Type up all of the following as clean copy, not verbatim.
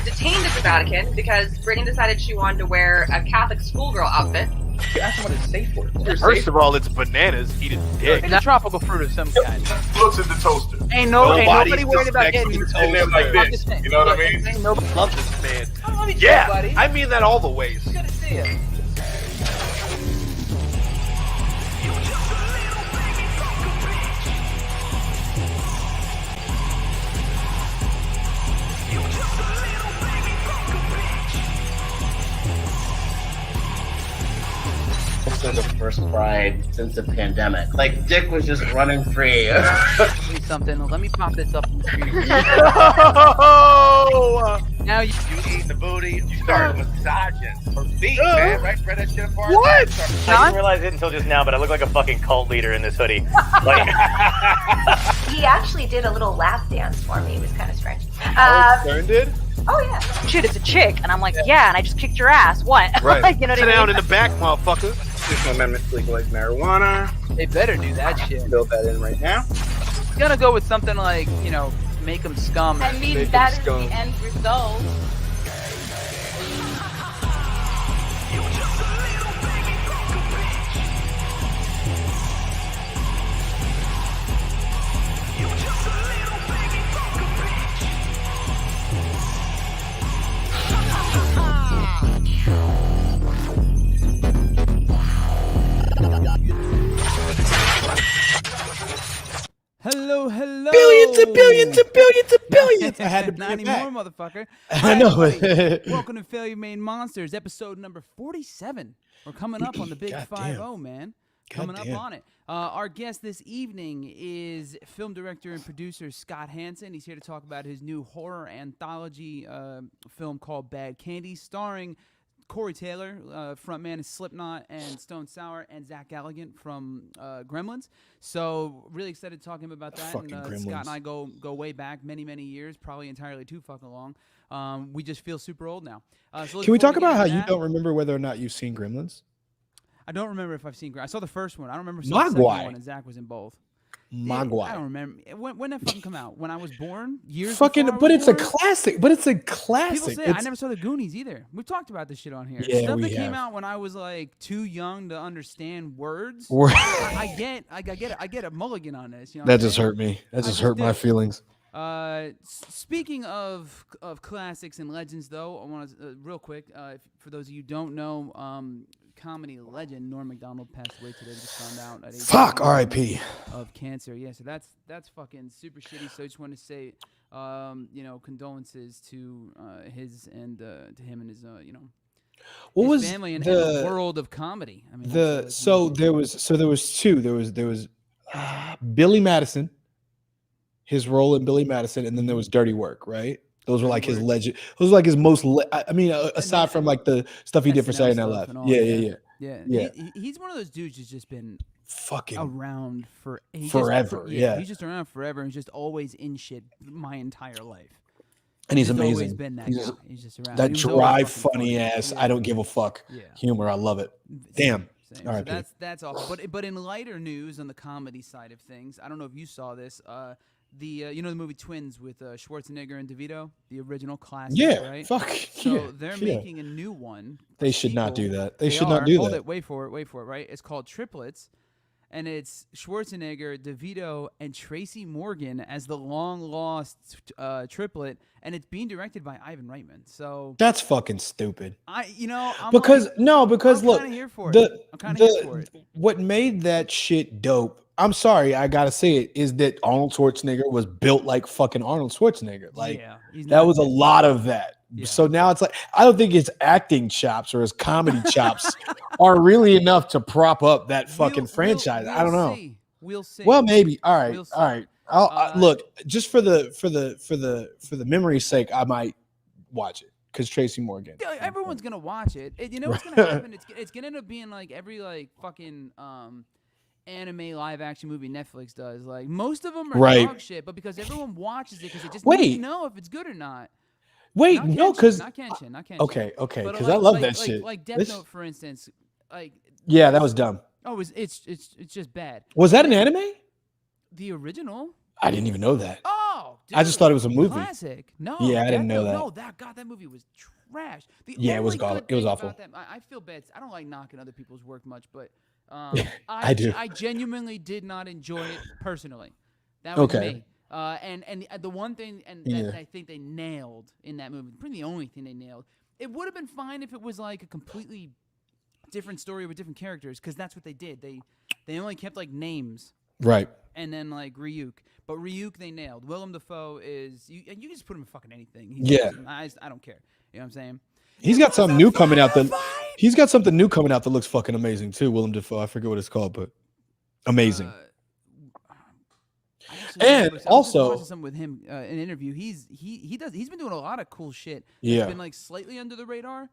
Detained at the Vatican because Brittany decided she wanted to wear a Catholic schoolgirl outfit. You asked him what his safe word. First of all, it's bananas eating dick. It's a tropical fruit of some kind. Looks at the toaster. Ain't nobody worried about getting And then like this. You know what I mean? Ain't nobody. Love this man. I love you, Yeah, buddy. I mean that all the ways. Good to see you. The first Pride since the pandemic. Like, Dick was just running free. Something. Let me pop this up. Oh! Now you eat the booty. You started massaging her feet, man. Right? Spread that shit apart. What? I didn't realize it until just now, but I look like a fucking cult leader in this hoodie. Like, He actually did a little lap dance for me. It was kind of strange. Stern did? Oh yeah. Shit, it's a chick, and I'm like, yeah, and I just kicked your ass. What? Right. You know what Sit I mean? down in the back, motherfucker. Constitutional amendment to legalize marijuana. They better do that shit. Build that in right now. Gonna go with something like, you know, make them scum. I mean, that is the end result. Hello. Billions and billions and billions and billions. I had to Not bring it back. anymore, motherfucker. I know. Welcome to Failure Made Monsters, episode number 47. We're coming up on the big 5-0, man. Coming up on it. Our guest this evening is film director and producer Scott Hansen. He's here to talk about his new horror anthology film called Bad Candy, starring Corey Taylor, frontman of Slipknot and Stone Sour, and Zach Galligan from Gremlins. So really excited to talk to him about that. Fucking And, Gremlins. Scott and I go way back, many years, probably entirely too fucking long. We just feel super old now. So Can we talk about how you you don't remember whether or not you've seen Gremlins? I don't remember if I've seen. I saw the first one. I don't remember seeing the second one, and Zach was in both. Mogwai. I don't remember. When did that fucking come out? When I was born? Years Fucking, before I but was it's a born? classic. But it's a classic. People say I never saw the Goonies either. We've talked about this shit on here. Yeah, Stuff we that came have. out when I was like too young to understand words. I get a mulligan on this. You know That what I'm just saying? hurt me. That just just hurt my did. feelings. Speaking of classics and legends, though, I want to real quick. For those of you who don't know, comedy legend Norm Macdonald passed away today. We just found out at age Fuck, 81 R.I.P. of cancer. Yeah, so that's fucking super shitty. So I just want to say, condolences to his and to him and his What his was family and the the world of comedy. I mean, there was two. There was Billy Madison, his role in Billy Madison, and then there was Dirty Work, right? Those were like his legend. Those were like his most. Aside from like the stuff he did for Saturday Night Live. Yeah. He's one of those dudes who's just been fucking around for ages. forever. Yeah, he's just around forever and just always in shit my entire life. And he's always amazing. been that He's guy. just- He's just around. That He was dry, always fucking funny ass. Yeah. I don't give a fuck. Yeah. Humor. I love it. Damn. Same. R.I.P. So that's awful. But in lighter news on the comedy side of things, I don't know if you saw this. The movie Twins with Schwarzenegger and DeVito, the original classic. Yeah, right? fuck, So yeah, they're yeah. making a new one. They should not do that. They should are. not do Hold that. it. Wait for it. Right? It's called Triplets, and it's Schwarzenegger, DeVito, and Tracy Morgan as the long lost triplet, and it's being directed by Ivan Reitman. So That's fucking stupid. I'm Because like, because I'm look, kinda here for it. I'm kinda here for it. what made that shit dope. I'm sorry, I gotta say it is that Arnold Schwarzenegger was built like fucking Arnold Schwarzenegger. Like he's that not was a dead. lot of that. So now it's like I don't think his acting chops or his comedy chops are really enough to prop up that fucking franchise. I don't know. We'll see. Well, maybe. All right. We'll see. All right. I'll look just for the memory's sake. I might watch it because Tracy Morgan. Yeah, everyone's gonna watch it. You know what's gonna happen? It's gonna end up being like every like fucking anime live action movie Netflix does. Like most of them are dog shit, but because everyone watches it because they just need to know if it's good or not. Wait, no, because not Kenshin. Okay, But because I love that shit. Like Death Note, for instance. Like yeah, that was dumb. Oh, it's just bad. Was that an anime? The original? I didn't even know that. Oh, dude, I just thought it was a movie. Classic. No. Yeah, I didn't know that. No, that movie was trash. Yeah, it was awful. I feel bad. I don't like knocking other people's work much, but I do. I genuinely did not enjoy it personally. That was me. And the one thing that I think they nailed in that movie, probably the only thing they nailed, it would have been fine if it was like a completely different story with different characters, because that's what they did. They only kept like names. Right. And then like Ryuk. But Ryuk they nailed. Willem Dafoe is you can just put him in fucking anything. I don't care. You know what I'm saying? He's got something new coming out that looks fucking amazing too. Willem Dafoe. I forget what it's called, but amazing. And also something with him in an interview. He's been doing a lot of cool shit. Yeah. He's been like slightly under the radar.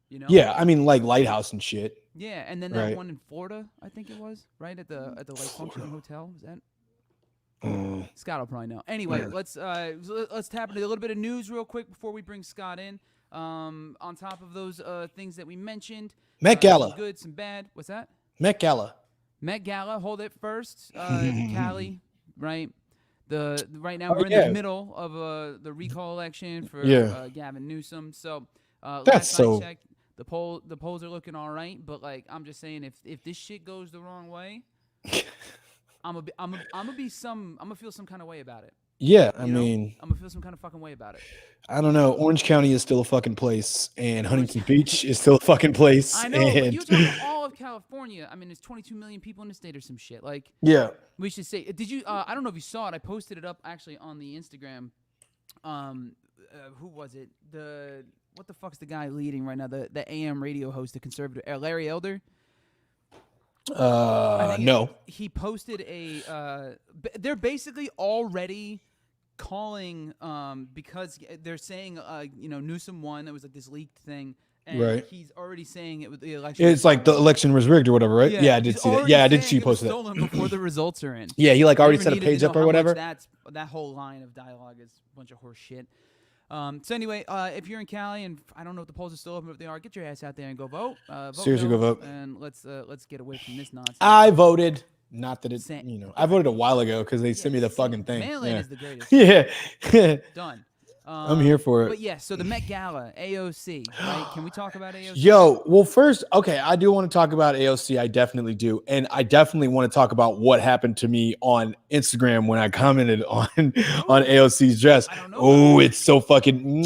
You know? Yeah, I mean like Lighthouse and shit. Yeah, and then that one in Florida, I think it was, right at the like functioning hotel. Was that? Scott will probably know. Anyway, let's tap into a little bit of news real quick before we bring Scott in. On top of those things that we mentioned, Met Gala, some good, some bad. What's that? Met Gala. Hold it first. Cali, right? Right now we're in the middle of the recall election for Gavin Newsom. So last I checked, the polls are looking all right. But like I'm just saying, if this shit goes the wrong way, I'm gonna feel some kind of way about it. Yeah, I mean, I'm gonna feel some kind of fucking way about it. I don't know. Orange County is still a fucking place, and Huntington Beach is still a fucking place. I know, but you're talking about all of California. I mean, there's 22 million people in the state or some shit. Like, yeah, we should say. Did you? I don't know if you saw it. I posted it up actually on the Instagram. Who was it? What the fuck's the guy leading right now? The AM radio host, the conservative, Larry Elder. No. He posted they're basically already calling because they're saying Newsom won. It was like this leaked thing, and he's already saying it with the election. It's like the election was rigged or whatever, right? Yeah, I did see that. Yeah, I did see you posted that. Stolen before the results are in. Yeah, he like already set a page up or whatever. That whole line of dialogue is a bunch of horse shit. So anyway, if you're in Cali and I don't know if the polls are still open, if they are, get your ass out there and go vote. Seriously, go vote. And let's get away from this nonsense. I voted. Not that it's I voted a while ago because they sent me the fucking thing. Mail-in is the greatest. Yeah. Done. I'm here for it. But yeah, so the Met Gala, AOC, right? Can we talk about AOC? Yo, well, first, okay, I do want to talk about AOC. I definitely do. And I definitely want to talk about what happened to me on Instagram when I commented on AOC's dress. Oh, it's so fucking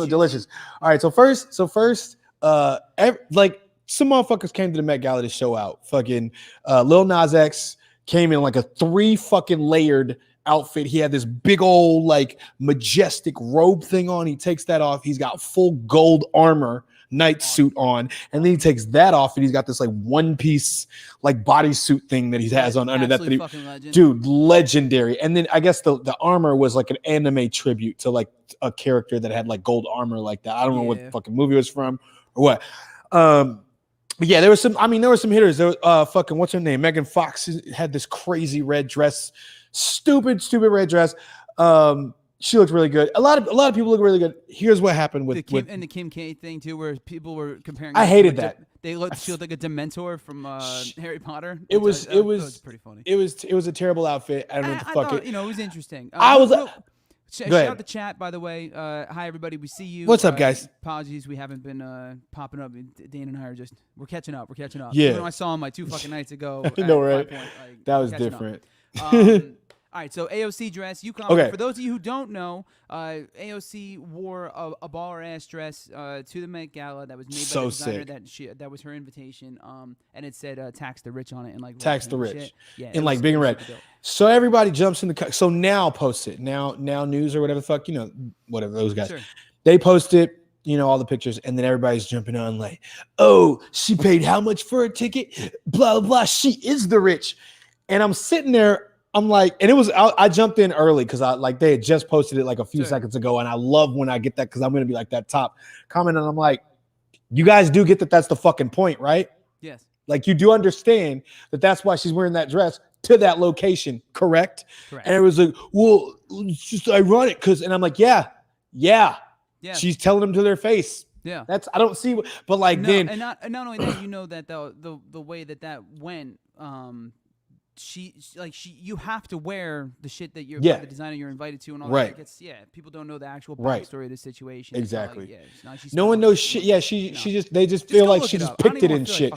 delicious. All right, so first, like some motherfuckers came to the Met Gala to show out. Fucking Lil Nas X came in like a 3 fucking layered outfit. He had this big old like majestic robe thing on. He takes that off. He's got full gold armor night suit on, and then he takes that off and he's got this like one piece like bodysuit thing that he has on under that. Dude, legendary. And then I guess the armor was like an anime tribute to like a character that had like gold armor like that. I don't know what the fucking movie was from or what. But yeah, there was some hitters. There was fucking what's her name? Megan Fox had this crazy red dress. Stupid red dress. She looked really good. A lot of people look really good. Here's what happened with the Kim K thing too, where people were comparing. I hated that. She looked like a Dementor from Harry Potter. It was pretty funny. It was a terrible outfit. I don't know what the fuck. It was interesting. Shout out the chat, by the way. Hi everybody, we see you. What's up, guys? Apologies, we haven't been popping up. Dane and I are we're catching up. Yeah. Even I saw him like 2 fucking nights ago. I know, right? That was different. All right, so AOC dress. You comment. Okay. For those of you who don't know, AOC wore a baller ass dress to the Met Gala that was made by the designer that was her invitation. And it said "tax the rich" on it, and like tax the rich, shit. Yeah, in like big and red. So everybody jumps in the so now post it now news or whatever the fuck whatever those guys. Sure. They post it. All the pictures, and then everybody's jumping on like, oh, she paid how much for a ticket? Blah blah blah. She is the rich, and I'm sitting there. I'm like, and it was, I jumped in early because they had just posted it like a few seconds ago. And I love when I get that because I'm going to be like that top comment. And I'm like, you guys do get that that's the fucking point, right? Yes. Like you do understand that that's why she's wearing that dress to that location, correct? Correct. And it was like, well, it's just ironic because, and I'm like, yeah. She's telling them to their face. Yeah. That's I don't see. But like no, then, and not only that, you know that the way that went. You have to wear the shit that you're the designer you're invited to and all that. Like people don't know the actual backstory of the situation. Exactly. Like, no one knows shit. Yeah, they just feel like she just picked it and shit.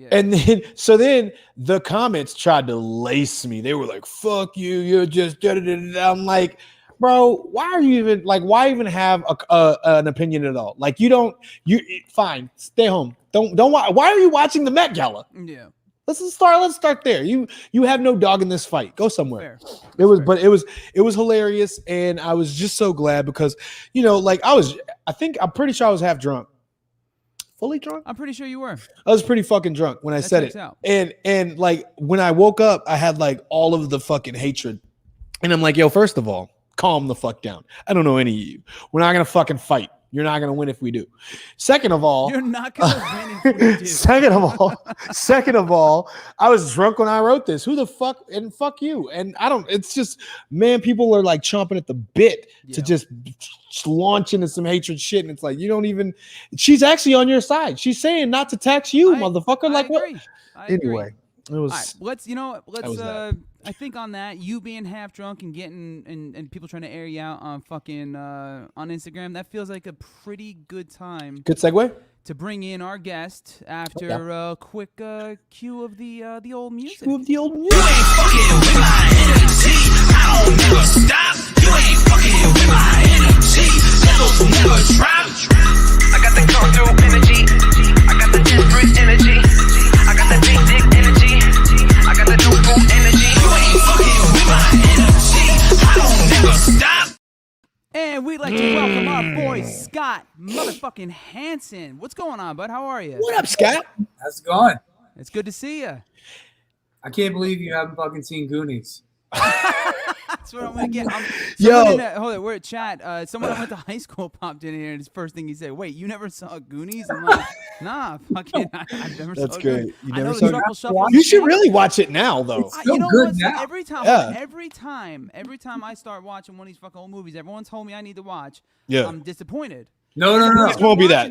And then then the comments tried to lace me. They were like, "Fuck you, you're just." I'm like, bro, why even have an opinion at all? Like fine, stay home. Don't why are you watching the Met Gala? Yeah. Let's start there. You have no dog in this fight. Go somewhere. Fair. But it was hilarious, and I was just so glad because I'm pretty sure I was half drunk. Fully drunk? I'm pretty sure you were. I was pretty fucking drunk when I said it. Out. And like when I woke up, I had like all of the fucking hatred. And I'm like, yo, first of all, calm the fuck down. I don't know any of you. We're not gonna fucking fight. You're not gonna win if we do. Second of all, you're not gonna win if we do. Second of all, I was drunk when I wrote this. Who the fuck and fuck you? And I don't. It's just, man, people are like chomping at the bit to just launch into some hatred shit, and it's like you don't even. She's actually on your side. She's saying not to tax you, motherfucker. Like what? Anyway, it was. All right, let's I think on that, you being half drunk and getting and people trying to air you out on fucking on Instagram, that feels like a pretty good time. Good segue to bring in our guest after a quick cue of the old music. Cue of the old music. You ain't fucking with my energy. I don't never stop. You ain't fucking with my energy. Levels will never drop. I got the come through energy. I got the different energy. I got the big dick energy. I got the new food energy. You ain't fucking with my energy. I don't never stop. And we'd like to welcome our boy Scott motherfucking Hansen. What's going on, bud? How are you? What up, Scott? How's it going? It's good to see you. I can't believe you haven't fucking seen Goonies. That's what I'm gonna get. Hold on, we're at chat. Someone I went to high school popped in here, and his first thing he said, "Wait, you never saw Goonies?" I'm like, "Nah, fucking, I've never saw." That's great. Goonies. You I know never the saw Truffle Shuffle. You should really watch it now, though. It's so good now. Every time I start watching one of these fucking old movies, everyone told me I need to watch. Yeah. I'm disappointed. No. It won't be that.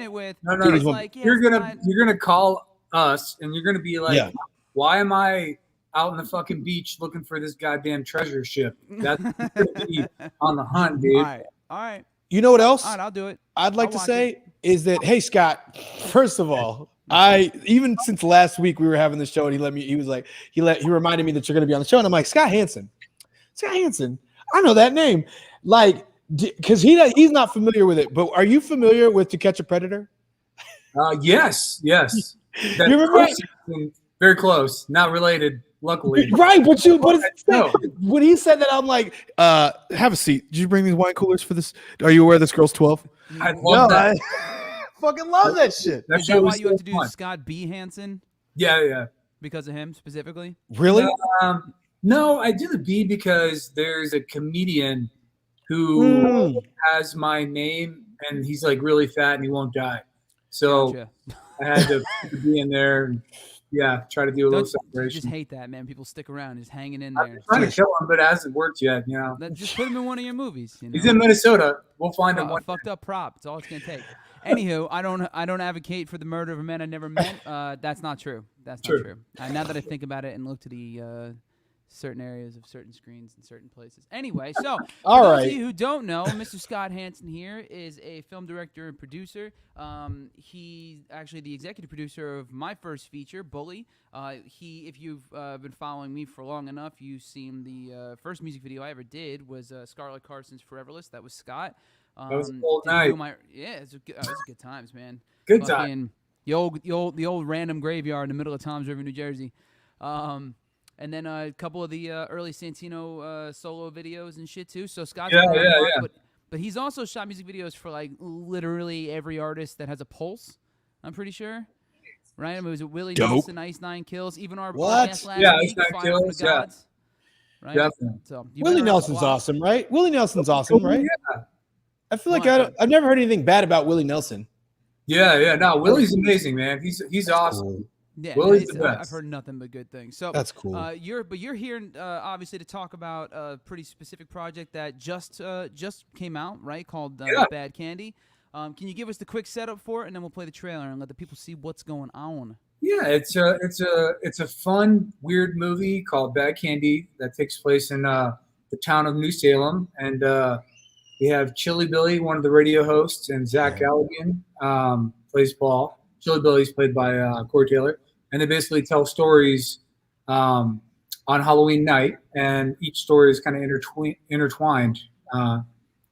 You're gonna call us, and you're gonna be like, "Why am I out on the fucking beach looking for this goddamn treasure ship?" That's gonna be on the hunt, dude. All right. You know what else? All right, I'll do it. I'd like to say is that, hey, Scott, first of all, even since last week we were having the show and he reminded me that you're going to be on the show. And I'm like, Scott Hansen, I know that name. Like, because he's not familiar with it, but are you familiar with To Catch a Predator? Yes. You remember? Very close. Not related, luckily. Right, when he said that, I'm like, have a seat. Did you bring these wine coolers for this? Are you aware this girl's 12? I love that. I fucking love that shit. Is that why you have to do Scott B. Hansen? Yeah. Because of him specifically? Really? No, I do the B because there's a comedian who has my name, and he's like really fat and he won't die. So I had to be in there. And, try to do a little separation. I just hate that, man. People stick around, just hanging in there. I'm trying to kill him, but it hasn't worked yet. You know, just put him in one of your movies. You know? He's in Minnesota. We'll find him. A fucked up prop. It's all it's gonna take. Anywho, I don't advocate for the murder of a man I never met. That's not true. That's not true. Now that I think about it and look to the certain areas of certain screens in certain places. Anyway, so for those of you who don't know, Mr. Scott Hansen here is a film director and producer. He's actually the executive producer of my first feature, Bully. If you've been following me for long enough, you've seen the first music video I ever did was Scarlett Carson's Foreverless. That was Scott. That was a cold night. It was good times, man. Good time. The old random graveyard in the middle of Toms River, New Jersey. And then a couple of the early Santino solo videos and shit too. So Scott's but he's also shot music videos for like literally every artist that has a pulse. I'm pretty sure, right? I mean, it was Willie Nelson, Ice Nine Kills, even our podcast last week, Ice Nine Kills, right? Definitely. So Willie Nelson's awesome, right? Willie Nelson's awesome, right? Yeah. I feel like I've never heard anything bad about Willie Nelson. Yeah. No, Willie's amazing, man. He's awesome. Cool. Yeah, Willie's the best. I've heard nothing but good things. So that's cool. You're here obviously to talk about a pretty specific project that just came out, right? Called Bad Candy. Can you give us the quick setup for it, and then we'll play the trailer and let the people see what's going on? Yeah, it's a fun, weird movie called Bad Candy that takes place in the town of New Salem, and we have Chili Billy, one of the radio hosts, and Zach Galligan plays Paul. Chili Billy's played by Corey Taylor, and they basically tell stories on Halloween night, and each story is kind of intertwined,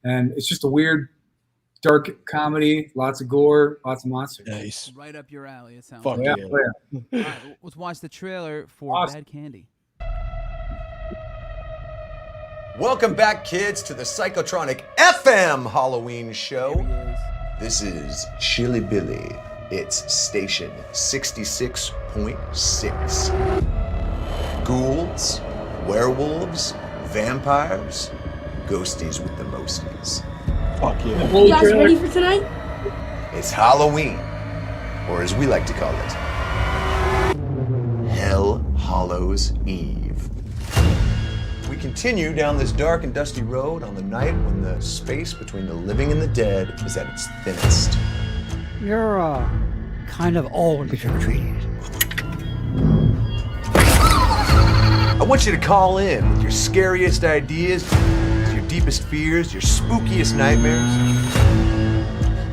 and it's just a weird, dark comedy, lots of gore, lots of monsters. Nice. Right up your alley, it sounds Fuck like. yeah. All right, let's watch the trailer for Awesome. Bad Candy. Welcome back, kids, to the Psychotronic FM Halloween show. This is Chili Billy. It's station 66.6. Ghouls, werewolves, vampires, ghosties with the mosties. Fuck yeah. You guys ready for tonight? It's Halloween, or as we like to call it, Hell Hallows Eve. We continue down this dark and dusty road on the night when the space between the living and the dead is at its thinnest. You're kind of old, trick-or-treating. I want you to call in with your scariest ideas, your deepest fears, your spookiest nightmares,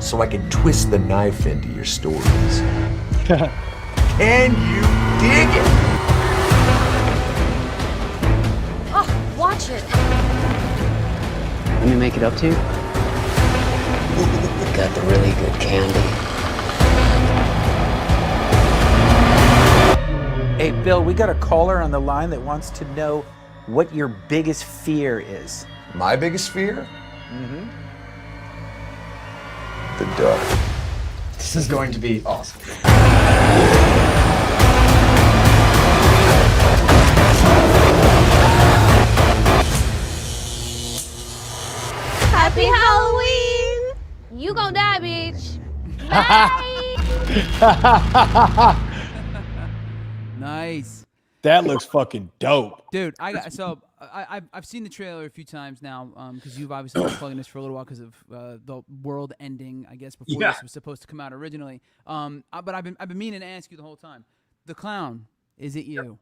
so I can twist the knife into your stories. Can you dig it? Oh, watch it. Let me make it up to you. Got the really good candy. Hey, Bill, we got a caller on the line that wants to know what your biggest fear is. My biggest fear? Mm-hmm. The dark. This is going to be awesome. Happy Halloween! You gon' die, bitch. Bye! Nice. That looks fucking dope. Dude, I've seen the trailer a few times now because you've obviously been plugging this for a little while because of the world ending, I guess, before this was supposed to come out originally. But I've been meaning to ask you the whole time. The clown, is it you?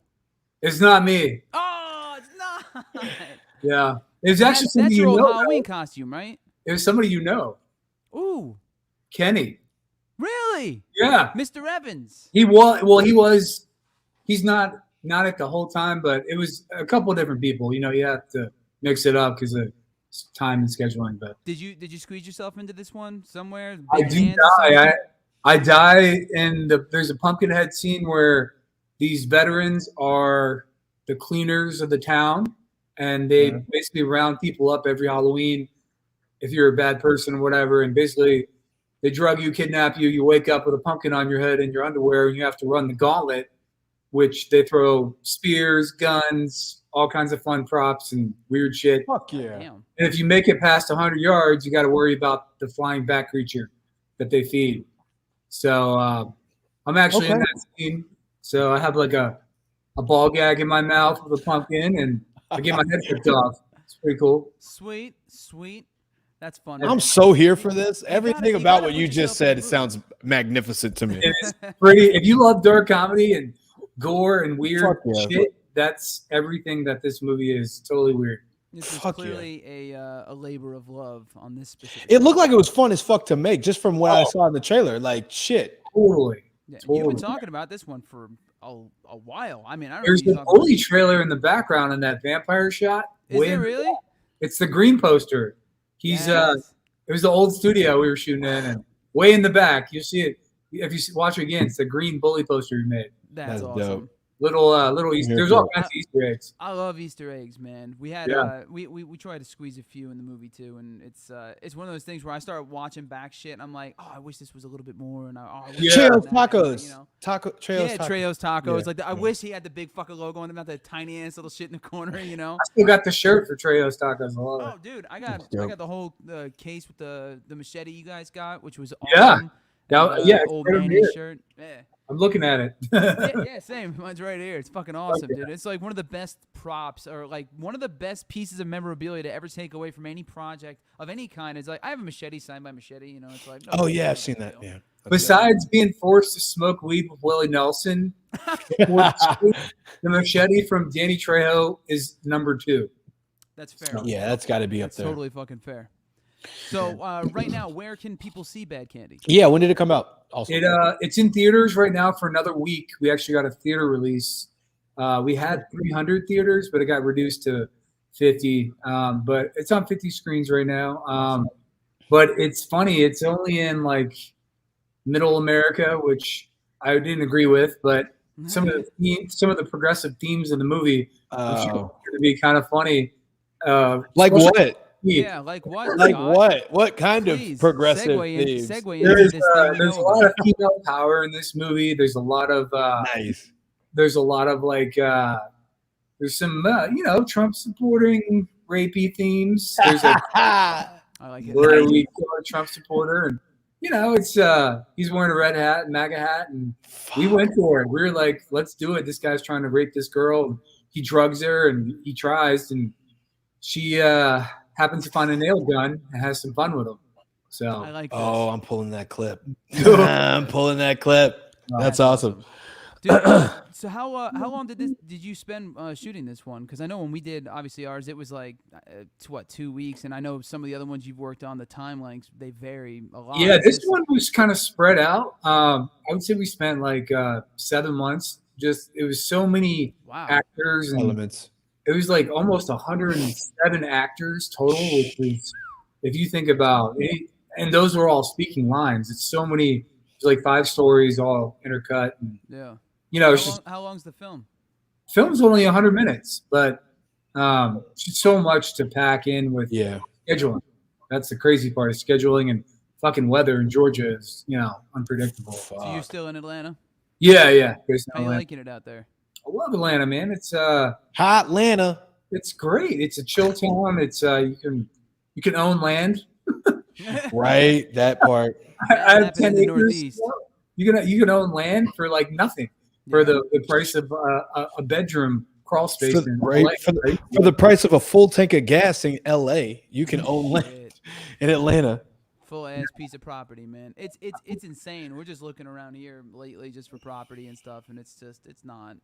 It's not me. Oh, it's not. Yeah, it's actually somebody that's your you old know. Halloween costume, right? It was somebody you know. Ooh, Kenny. really? Yeah, Mr. Evans. he was. Well, he was. He's not it the whole time, but it was a couple of different people. You know, you have to mix it up because of time and scheduling. But Did you squeeze yourself into this one somewhere? I Big do hands or die. something? I die in there's a Pumpkinhead scene where these veterans are the cleaners of the town, and they basically round people up every Halloween if you're a bad person or whatever, and basically they drug you, kidnap you, you wake up with a pumpkin on your head and your underwear, and you have to run the gauntlet, which they throw spears, guns, all kinds of fun props and weird shit. Fuck yeah. Damn. And if you make it past 100 yards, you got to worry about the flying bat creature that they feed. So I'm actually in that scene. So I have like a ball gag in my mouth with a pumpkin, and I get my head ripped off. It's pretty cool. Sweet. That's fun. I'm so here for this. Everything about what you just said, it sounds magnificent to me. It's pretty. If you love dark comedy and gore and weird Fuck yeah. shit, that's everything that this movie is. Totally weird. This is Fuck clearly a labor of love on this specific. It looked like it was fun as fuck to make, just from what I saw in the trailer. Like shit. Totally. Yeah, Totally. You've been talking about this one for a while. I mean, I don't There's know. an Oli trailer in the background in that vampire shot. Is there really? It's the green poster. He's it was the old studio we were shooting in, and way in the back, you see it. If you watch it again, it's the green bully poster we made. That's awesome. Dope. Little Easter. There's all kinds of Easter eggs. I love Easter eggs, man. We had we tried to squeeze a few in the movie too, and it's one of those things where I start watching back shit, and I'm like, oh, I wish this was a little bit more. And Treo's Tacos. You know? Treo's Tacos. Treo's Tacos. Yeah. Like I wish he had the big fucking logo on them, not that tiny ass little shit in the corner. You know. I still got the shirt for Treo's Tacos. I love it. Oh, dude, I got the whole case with the machete you guys got, which was awesome. Yeah, Old right Manny here. shirt. Yeah. I'm looking at it. yeah, same. Mine's right here. It's fucking awesome, dude. It's like one of the best props, or like one of the best pieces of memorabilia to ever take away from any project of any kind. It's like I have a machete signed by Machete. You know, it's like Oh yeah, I've seen that. Yeah. Besides being forced to smoke weed with Willie Nelson, the Machete from Danny Trejo is number 2. That's fair. Yeah, that's got to be up That's there. totally fucking fair. So right now, where can people see Bad Candy? Yeah, when did it come out? Also, it's in theaters right now for another week. We actually got a theater release. We had 300 theaters, but it got reduced to 50. But it's on 50 screens right now. But it's funny. It's only in like Middle America, which I didn't agree with. But some of the progressive themes in the movie are going to be kind of funny. Like what? Yeah, like what? Like Scott? what? What kind of progressive themes? There's a lot of female power in this movie. There's a lot of nice. There's a lot of like there's some Trump supporting rapey themes. There's a I like it. where we kill a Trump supporter, and it's he's wearing a red hat, MAGA hat, and we went for it. We were like, let's do it. This guy's trying to rape this girl. He drugs her, and he tries, and she happens to find a nail gun and has some fun with him. So I like this. I'm pulling that clip. I'm pulling that clip. That's awesome. Dude, so how long did you spend shooting this one? Because I know when we did obviously ours, it was like 2 weeks, and I know some of the other ones you've worked on, the time lengths, they vary a lot. Yeah, this one was kind of spread out. I would say we spent like 7 months. It was so many actors and elements. It was like almost 107 actors total, which is, if you think about it, and those were all speaking lines. It's so many, it's like 5 stories all intercut. And, yeah. How long's the film? Film's only 100 minutes, but it's so much to pack in with scheduling. That's the crazy part of scheduling, and fucking weather in Georgia is, unpredictable. So you're still in Atlanta? Yeah. How you liking it out there? I love Atlanta, man. It's hot Atlanta. It's great. It's a chill town. It's you can own land. Right, that part. I have 10 acres. You can own land for like nothing, for the price of a bedroom crawl space in LA. For the price of a full tank of gas in LA, you can own land in Atlanta. Full ass piece of property, man. It's insane. We're just looking around here lately just for property and stuff, and it's not.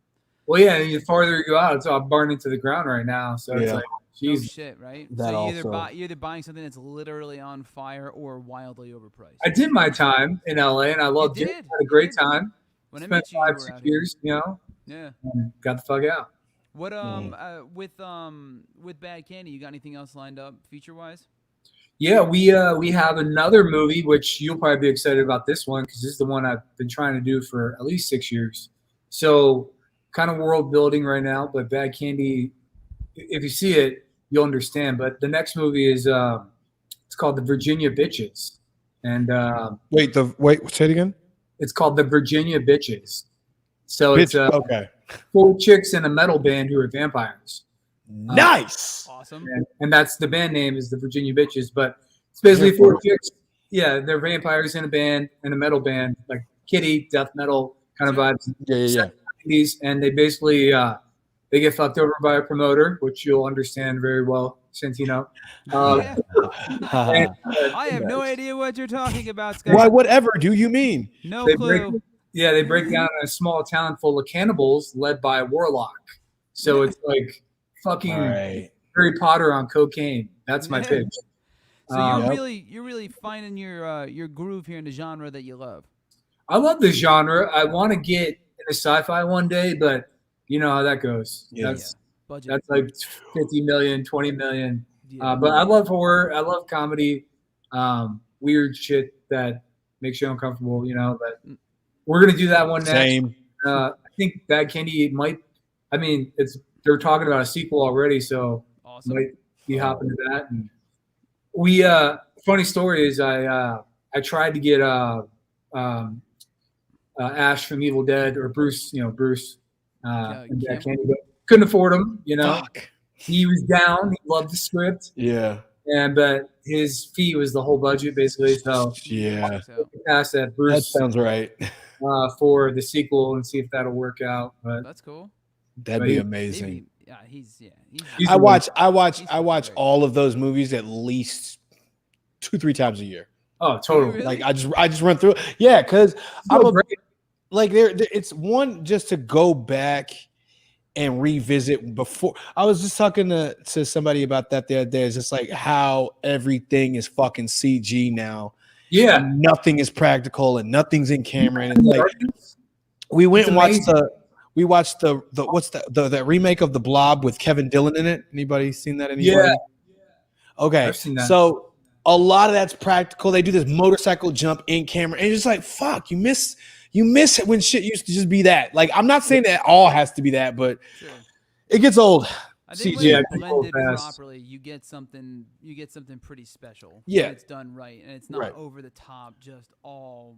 Well, yeah, and the farther you go out, it's all burned into the ground right now. So it's like, no geez. shit, right? That so also. you're either buying something that's literally on fire or wildly overpriced. I did my time in LA, and I loved it. Had a great time. When I Spent met you, 5-6 years, Yeah. and got the fuck out. What with Bad Candy, you got anything else lined up feature wise? Yeah, we have another movie, which you'll probably be excited about this one, because this is the one I've been trying to do for at least 6 years. So kind of world building right now, but Bad Candy, if you see it, you'll understand. But the next movie is it's called The Virginia Bitches. And wait, say it again. It's called The Virginia Bitches. So it's okay. 4 chicks in a metal band who are vampires. Nice. Awesome. And that's the band name is The Virginia Bitches, but it's basically 4 chicks. Yeah, they're vampires in a metal band, like Kitty, death metal kind of vibes. Yeah. And they basically they get fucked over by a promoter, which you'll understand very well, Santino. I have no idea what you're talking about, Scott. Why? Whatever do you mean? No clue. They break down a small town full of cannibals led by a warlock. So it's like fucking Harry Potter on cocaine. That's my pitch. So you're really finding your groove here in the genre that you love. I love this genre. I want to get into sci-fi one day, but you know how that goes. That's like 50 million, 20 million. But I love horror. I love comedy, weird shit that makes you uncomfortable, but we're going to do that one next. Same. I think Bad Candy they're talking about a sequel already, so might be hopping to that. And we, funny story is I tried to get Ash from Evil Dead or Bruce, and Bad Candy, but couldn't afford him, Fuck. He was down. He loved the script. Yeah. But his fee was the whole budget, basically. So yeah, past that, Bruce. That sounds right. for the sequel and see if that'll work out. But that's cool. That'd be amazing. He's I watch all of those movies at least 2-3 times a year. Oh, totally. Really? Like I just run through. Yeah, because like it's one just to go back and revisit before. I was just talking to somebody about that the other day. It's just like how everything is fucking CG now. Yeah, and nothing is practical and nothing's in camera. And it's like we went and watched the remake of The Blob with Kevin Dillon in it. Anybody seen that? Anybody? Yeah. Okay. I've seen that. So a lot of that's practical. They do this motorcycle jump in camera, and it's just like, fuck, you miss it when shit used to just be that. Like, I'm not saying that all has to be that, but it gets old. I think CG. when you blend it properly, you get something pretty special. Yeah. When it's done right, and it's not Right. over the top, just all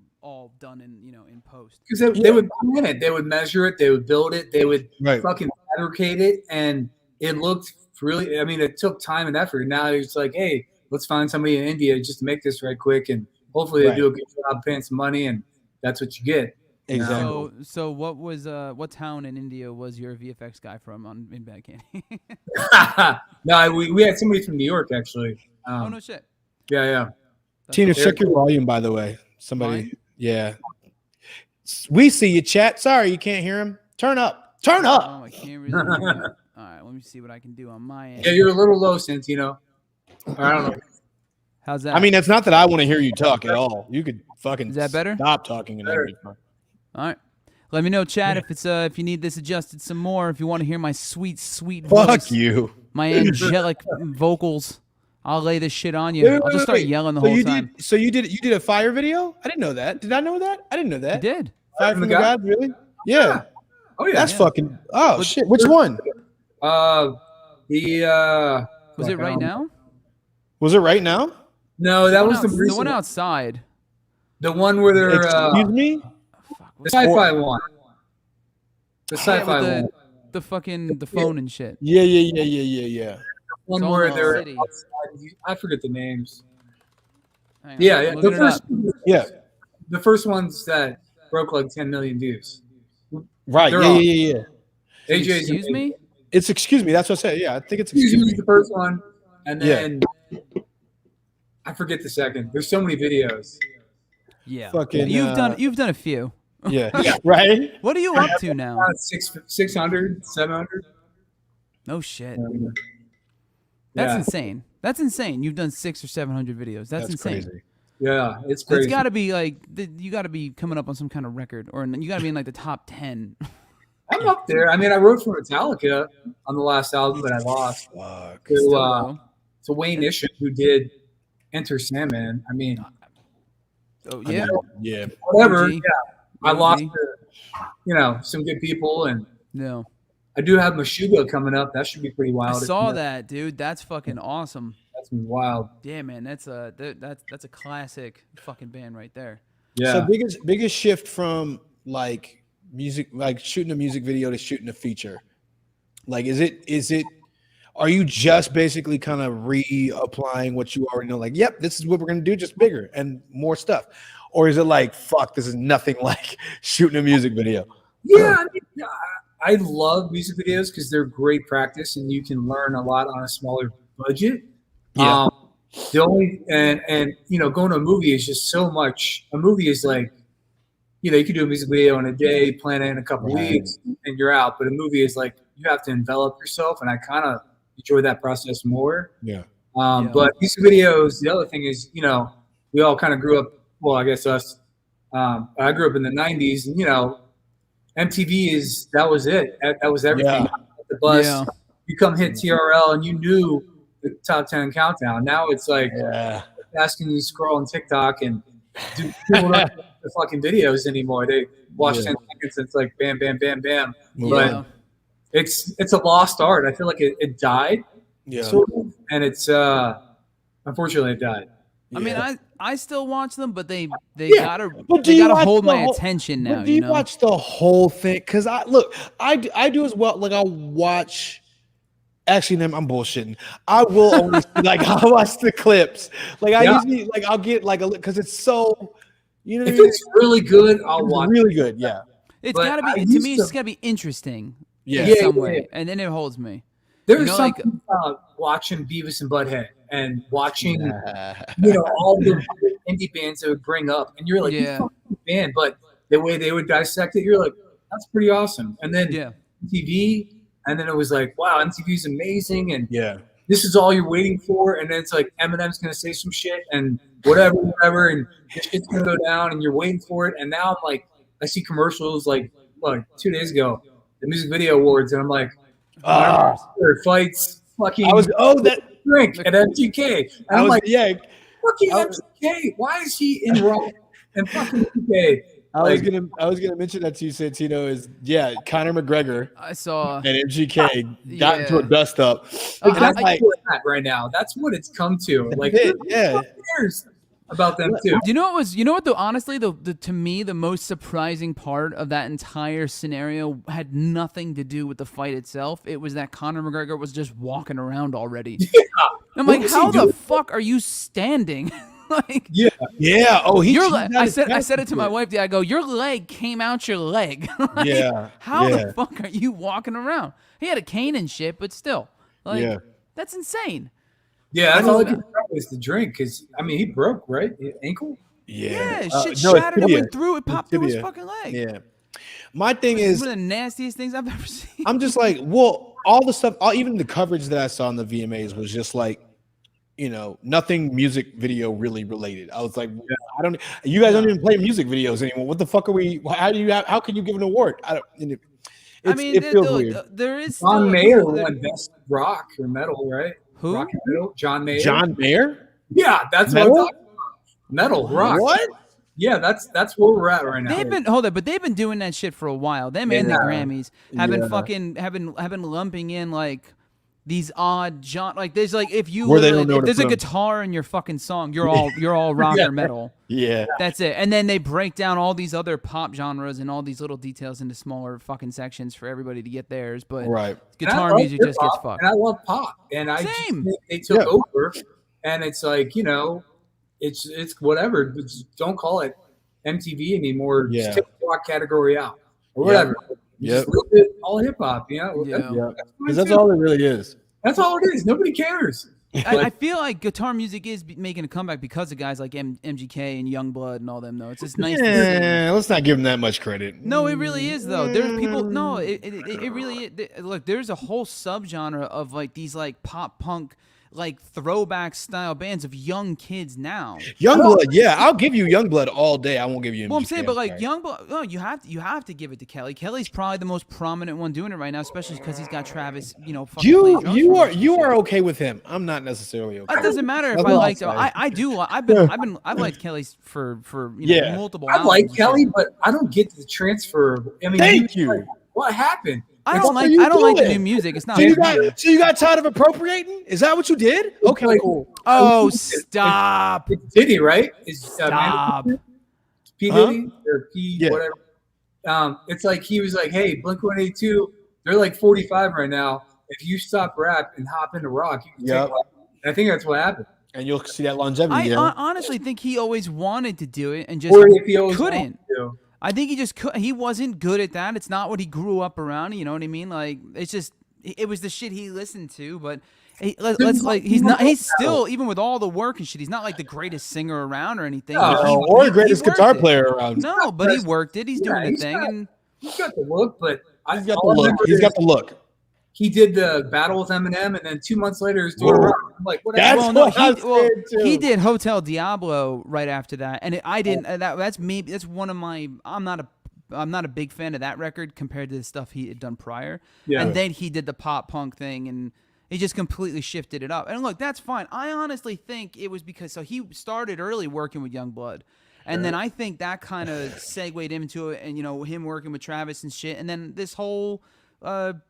done in post. Because they would plan it, they would measure it, they would build it, they would fucking fabricate it, and it looked really. I mean, it took time and effort. Now it's like, hey, let's find somebody in India just to make this right quick, and hopefully they do a good job paying some money, and that's what you get. Exactly. So what town in India was your VFX guy from in Bad Candy? No, we had somebody from New York actually. Oh no shit. Yeah. Tina, check your volume, by the way. Somebody, yeah. We see you, chat. Sorry, you can't hear him. Turn up. Turn up. Oh, I can't really hear it. All right, let me see what I can do on my end. Yeah, you're a little low, Santino. I don't know. How's that? I mean, it's not that I want to hear you talk at all. You could fucking Is that better? Stop talking and everything. All right. Let me know, chat, if it's if you need this adjusted some more. If you want to hear my sweet voice. Fuck you. My angelic vocals. I'll lay this shit on you. I'll just start yelling the whole time. You did a fire video? I didn't know that. Did I know that? I didn't know that. You did. Fire from the Gods, really? Yeah. Oh yeah. That's fucking. Oh shit. Which one? Was it right now? Was it right now? No, that was the one outside. The one where they're excuse me? The sci-fi one. The sci-fi one. The fucking phone and shit. Yeah. One It's where all they're city. outside. I forget the names. Hang on, Yeah. I'm The looking it first, up. the first ones that broke like 10 million views. Right. They're Yeah. AJ's Excuse me? It's excuse me. That's what I said. Yeah, I think it's Excuse excuse me, me. the first one, and then I forget the second. There's so many videos. Yeah. Fucking, You've done a few. Yeah. Right. What are you up to now? 600, 700. No shit. That's insane. That's insane. You've done 600 or 700 videos. That's insane. Crazy. Yeah, it's crazy. It's got to be like you got to be coming up on some kind of record, or you got to be in like the top 10. I'm up there. I mean, I wrote for Metallica on the last album that I lost to Wayne Isham, who did Enter Sandman. I mean, yeah, whatever. OG. Yeah, I lost to, some good people, and no, I do have Meshuggah coming up. That should be pretty wild. I saw that, dude. That's fucking awesome. That's wild. Yeah, man. That's a classic fucking band right there. Yeah. So biggest shift from like music, like shooting a music video to shooting a feature. Like, is it? Are you just basically kind of reapplying what you already know? Like, yep, this is what we're gonna do, just bigger and more stuff, or is it like, fuck, this is nothing like shooting a music video? Yeah, I mean, I love music videos because they're great practice and you can learn a lot on a smaller budget. Yeah. The only and going to a movie is just so much. A movie is like, you can do a music video in a day, plan it in a couple weeks, and you're out. But a movie is like you have to envelop yourself, and I kind of enjoy that process more. Yeah. But music videos, the other thing is, we all kind of grew up. Well, I guess us. I grew up in the '90s, and MTV that was it. That was everything. Yeah. The bus, you come hit TRL, and you knew the top 10 countdown. Now it's like asking you to scroll on TikTok, and people don't have the fucking videos anymore. They watch 10 seconds, and it's like bam, bam, bam, bam. Yeah. But it's a lost art. I feel like it died. Yeah. Sort of, and it's unfortunately it died. I mean, I still watch them, but they gotta hold my attention now. But do you watch the whole thing? Because I do as well. Like, I'll watch. Actually, I'm bullshitting. I will only I'll watch the clips. Like, I usually I'll get because it's so You know, if it's really good, I'll watch. Really good, yeah. It's But gotta be I to used me. to- It's gotta be interesting Yeah. in some way, and then it holds me. There's You know, like- something about watching Beavis and Butthead and watching, all the indie bands that would bring up, and you're like, Yeah. you fucking band, but the way they would dissect it, you're like, that's pretty awesome. And then MTV, and then it was like, wow, MTV's amazing, and this is all you're waiting for, and then it's like Eminem's gonna say some shit and whatever, and this shit's gonna go down, and you're waiting for it, and now I'm like, I see commercials like 2 days ago, the Music Video Awards, and I'm like, fights fucking that drink at MGK. And I'm like, fucking I MGK. Why is he in rock and fucking MGK? I was gonna mention that to you, Santino. Is Conor McGregor. I saw and MGK got into a dust up. Like, that's like right now. That's what it's come to. Like, who cares about them too? You know what though? Honestly, the to me the most surprising part of that entire scenario had nothing to do with the fight itself. It was that Conor McGregor was just walking around already. I'm like, how the fuck are you standing? Like, Oh, I said it to my wife. I go, your leg came out your leg. Like, how the fuck are you walking around? He had a cane and shit, but still, like, that's insane. Yeah, that's all I could tell was the drink, because I mean, he broke, right? Ankle. Yeah, shit shattered. It went through. It popped through his fucking leg. Yeah. My thing is one of the nastiest things I've ever seen. I'm just like, well, all the stuff, even the coverage that I saw in the VMAs was just like, nothing music video really related. I was like, you guys don't even play music videos anymore. What the fuck are we? How can you give an award? It feels weird. There is John Mayer won best rock or metal, right? Who? Rock and metal. John Mayer. John Mayer? Yeah, that's metal? what I'm talking about. Metal rock. What? Yeah, that's where we're at right now. But they've been doing that shit for a while. Them and the Grammys have been fucking have been lumping in like these odd like there's like if there's a guitar in your fucking song, you're all rock or metal. Yeah. That's it. And then they break down all these other pop genres and all these little details into smaller fucking sections for everybody to get theirs. But guitar music just gets fucked. And I love pop. And they took over, and it's like, it's whatever. Just don't call it MTV anymore. Just take the rock category out or whatever. Just leave it all hip hop. Because that's all it really is. That's all it is. Nobody cares. I feel like guitar music is making a comeback because of guys like MGK and Youngblood and all them. Though it's just nice. Yeah, let's not give them that much credit. No, it really is though. There's people. No, it really is. Look, there's a whole subgenre of like these like pop punk, like throwback style bands of young kids now. Youngblood, I'll give you Youngblood all day. I won't give you MGK. Well, I'm saying, but like Youngblood, you have to give it to Kelly. Kelly's probably the most prominent one doing it right now, especially because he's got Travis. You are okay with him. I'm not necessarily okay. It doesn't matter if I liked him. I do. I've liked Kelly's for multiple. I like Kelly, but I don't get the transfer. I mean, thank you. Like, what happened? I don't like the new music. It's not. So you got tired of appropriating? Is that what you did? Okay, cool. Oh, stop. It's Diddy, right? Stop. P Diddy or P whatever. It's like he was like, hey, Blink-182, they're like 45 right now. If you stop rap and hop into rock, you can take life. I think that's what happened. And you'll see that longevity. I honestly think he always wanted to do it and just couldn't. I think he just he wasn't good at that. It's not what he grew up around. You know what I mean? Like it's just it was the shit he listened to. But he's still, even with all the work and shit, he's not like the greatest singer around or anything. Or the greatest guitar player around. No, but he worked it. He's doing the thing, and he's got the look. But he's got the look. He's got the look. He did the battle with Eminem, and then 2 months later, he's doing rock. I'm like, what? He did Hotel Diablo right after that, and I didn't. That's maybe that's one of my. I'm not a big fan of that record compared to the stuff he had done prior. Yeah. And then he did the pop punk thing, and he just completely shifted it up. And look, that's fine. I honestly think it was because he started early working with Youngblood. And then I think that kind of segued into it, and him working with Travis and shit, and then this whole.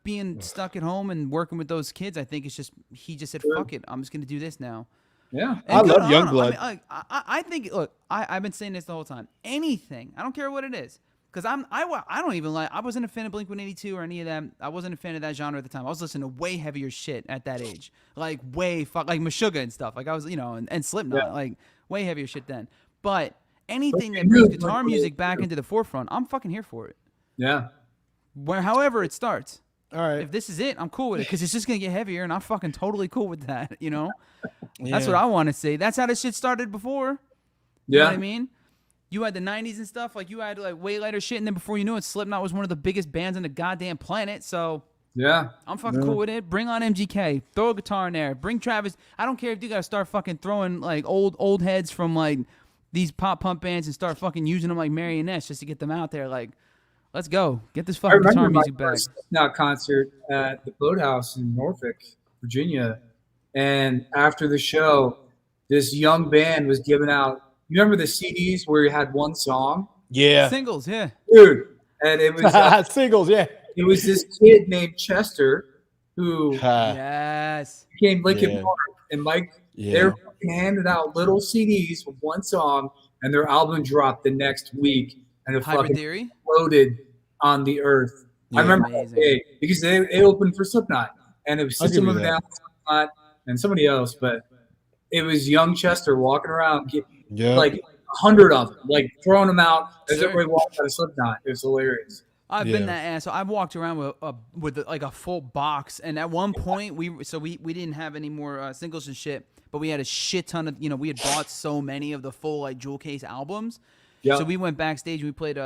Being stuck at home and working with those kids, I think it's just he just said, "Fuck it, I'm just gonna do this now." Yeah, I love Youngblood. I think. Look, I've been saying this the whole time. Anything, I don't care what it is, because I don't even like. I wasn't a fan of Blink-182 or any of that. I wasn't a fan of that genre at the time. I was listening to way heavier shit at that age, like like Meshuggah and stuff. Like I was, and Slipknot, like way heavier shit then. But anything that brings guitar music back into the forefront, I'm fucking here for it. Yeah. However it starts. All right. If this is it, I'm cool with it because it's just gonna get heavier, and I'm fucking totally cool with that. You know, Yeah. that's what I want to see. That's how this shit started before. You know what I mean? You had the '90s and stuff, like you had like way lighter shit, and then before you knew it, Slipknot was one of the biggest bands on the goddamn planet. So yeah, I'm fucking cool with it. Bring on MGK, throw a guitar in there, bring Travis. I don't care if you gotta start fucking throwing like old heads from like these pop punk bands and start fucking using them like marionettes just to get them out there. Like, let's go, get this fucking guitar music back. Slipknot concert at the Boathouse in Norfolk, Virginia, and after the show, this young band was giving out. You remember the CDs where you had one song? Yeah. Singles, yeah. Dude. And it was singles, yeah. It was this kid named Chester who yes became Linkin Park. And Mike, they were handing out little CDs with one song, and their album dropped the next week, and it Hybrid fucking Theory? exploded on the earth. Yeah. I remember that day because they opened for Slipknot, and it was System of a Down, Slipknot, and somebody else, but it was young Chester walking around, like 100 of them, like throwing them out as everybody walked out of Slipknot. It was hilarious. I've been that asshole. I've walked around with like a full box, and at one point we didn't have any more singles and shit, but we had a shit ton of, we had bought so many of the full like jewel case albums. Yep. So we went backstage and we played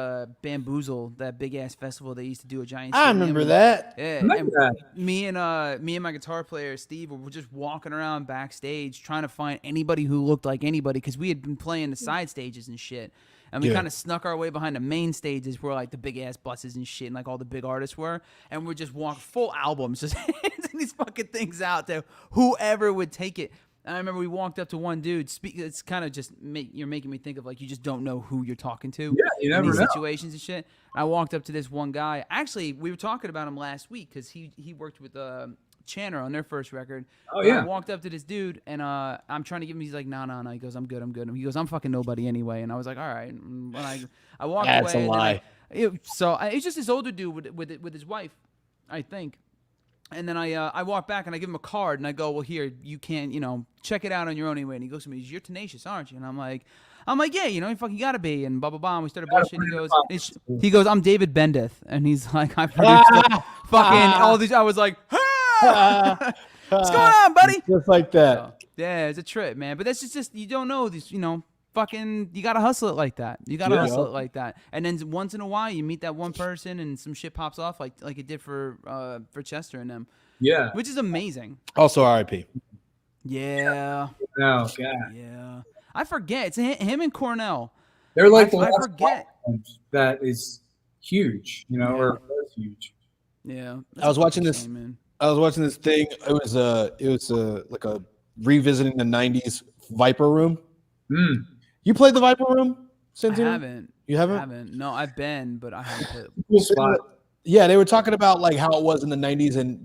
Bamboozle, that big ass festival they used to do at Giant I Stadium. remember that. Yeah, me and my guitar player Steve were just walking around backstage trying to find anybody who looked like anybody because we had been playing the side stages and shit, and we kind of snuck our way behind the main stages where like the big ass buses and shit and like all the big artists were, and we're just walking full albums, just handing these fucking things out to whoever would take it. And I remember we walked up to one dude. It's kind of just you're making me think of like you just don't know who you're talking to. Yeah, you never in these know. situations and shit. I walked up to this one guy. Actually, we were talking about him last week because he worked with Channer on their first record. Oh yeah. I walked up to this dude and I'm trying to give him. He's like, no. He goes, I'm good. And he goes, I'm fucking nobody anyway. And I was like, all right. And when I walked away. That's a lie. It's just this older dude with his wife, I think. And then I walk back and I give him a card and I go, well, here, you can, check it out on your own anyway. And he goes to me, you're tenacious, aren't you? And I'm like, yeah, you fucking gotta be. And blah, blah, blah. And we started bullshitting. He goes, I'm David Bendeth. And he's like, I produced fucking all these. I was like, what's going on, buddy? Just like that. So, yeah, it's a trip, man. But that's just you don't know these, fucking, you gotta hustle it like that. And then once in a while, you meet that one person, and some shit pops off, like it did for Chester and them. Yeah, which is amazing. Also, R.I.P. Yeah. Oh God. Yeah. I forget. It's him and Cornell. They're like I forget. That is huge. Or was huge. Yeah. I was watching this. I was watching this thing. It was like a revisiting the '90s Viper Room. You played the Viper Room, Santino? I haven't. You haven't? I haven't. No, I've been, but I haven't played. Yeah, they were talking about like how it was in the '90s, and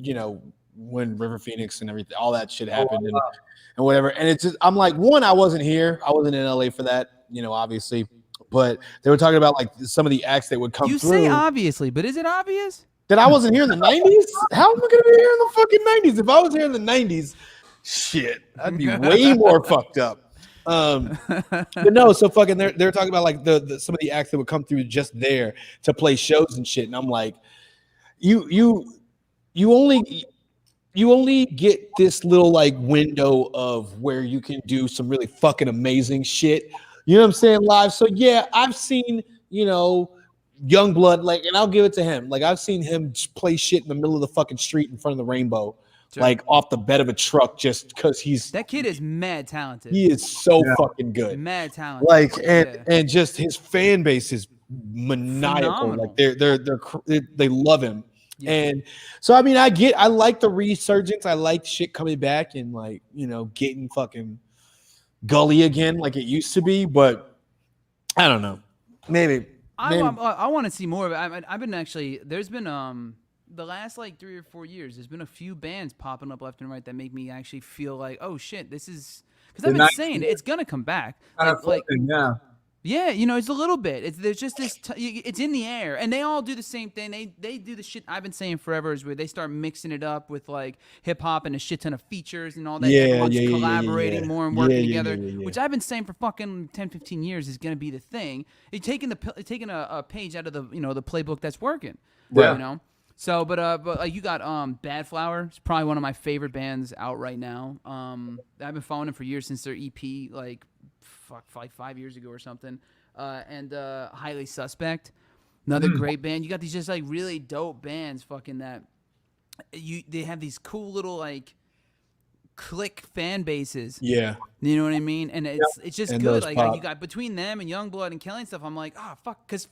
when River Phoenix and everything, all that shit happened, and whatever. And it's just, I'm like, one, I wasn't here. I wasn't in LA for that, obviously. But they were talking about like some of the acts that would come through. You say obviously, but is it obvious that I wasn't here in the '90s? How am I gonna be here in the fucking '90s? If I was here in the '90s, shit, I'd be way more fucked up. But no, so fucking they're talking about like the some of the acts that would come through just there to play shows and shit, and I'm like, you only get this little like window of where you can do some really fucking amazing shit. You know what I'm saying? Live. So yeah, I've seen Youngblood, like, and I'll give it to him. Like I've seen him just play shit in the middle of the fucking street in front of the Rainbow. Like off the bed of a truck, just because that kid is mad talented. He is so fucking good. Mad talented. Like and just his fan base is maniacal. Phenomenal. Like they love him. Yeah. And so I mean I like the resurgence. I like shit coming back and like getting fucking gully again like it used to be. But I don't know. Maybe. I want to see more of it. I've been actually. There's been the last like 3 or 4 years, there's been a few bands popping up left and right that make me actually feel like, oh shit, this is because I've been saying it's gonna come back. Yeah, you know, it's a little bit. There's just this. It's in the air, and they all do the same thing. They do the shit I've been saying forever, is where they start mixing it up with like hip hop and a shit ton of features and all that. Everyone's collaborating more and working together, which I've been saying for fucking 10, 15 years is gonna be the thing. You're taking a page out of the the playbook that's working, right? You know. So, but you got Bad Flower. It's probably one of my favorite bands out right now. I've been following them for years, since their EP, like 5 years ago or something. And Highly Suspect, another great band. You got these just like really dope bands, fucking that. They have these cool little like click fan bases. Yeah, you know what I mean. And it's just good. Like you got between them and Youngblood and Kelly and stuff. I'm like, oh fuck, because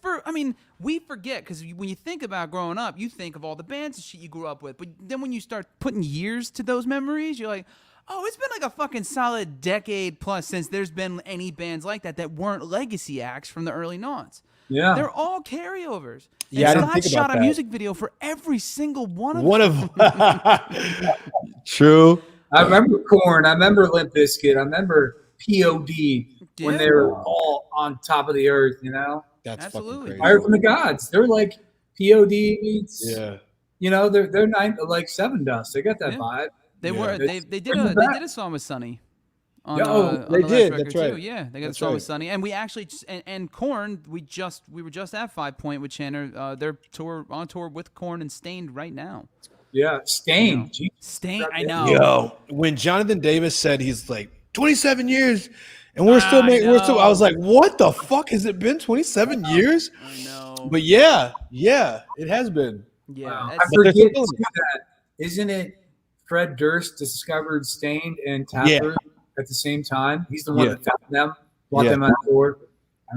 we forget, because when you think about growing up, you think of all the bands and shit you grew up with, but then when you start putting years to those memories, you're like, oh, it's been like a fucking solid decade plus since there's been any bands like that weren't legacy acts from the early noughts. Yeah, they're all carryovers. Yeah, and I didn't think Scott about shot a that. music video for every single one of them. True. I remember Korn. I remember Limp Bizkit. I remember POD when they were all on top of the earth. You know, that's absolutely Fire from the Gods. They're like POD meets. Yeah. You know, they're like Seven Dust. They got that vibe. They did a song with Sonny. They did. That's right. Too. Yeah, they got a song with Sonny, and we actually and Korn. We were just at 5 Point with Chandler. They're on tour with Korn and Stained right now. Yeah, Stained. Stained. I know. Yo, when Jonathan Davis said he's like 27 years, and we're still I was like, what the fuck has it been? 27 years? I know. But yeah, it has been. Yeah, I forget that. Isn't it Fred Durst discovered Stained and Taproot at the same time? He's the one that found them, brought them on board.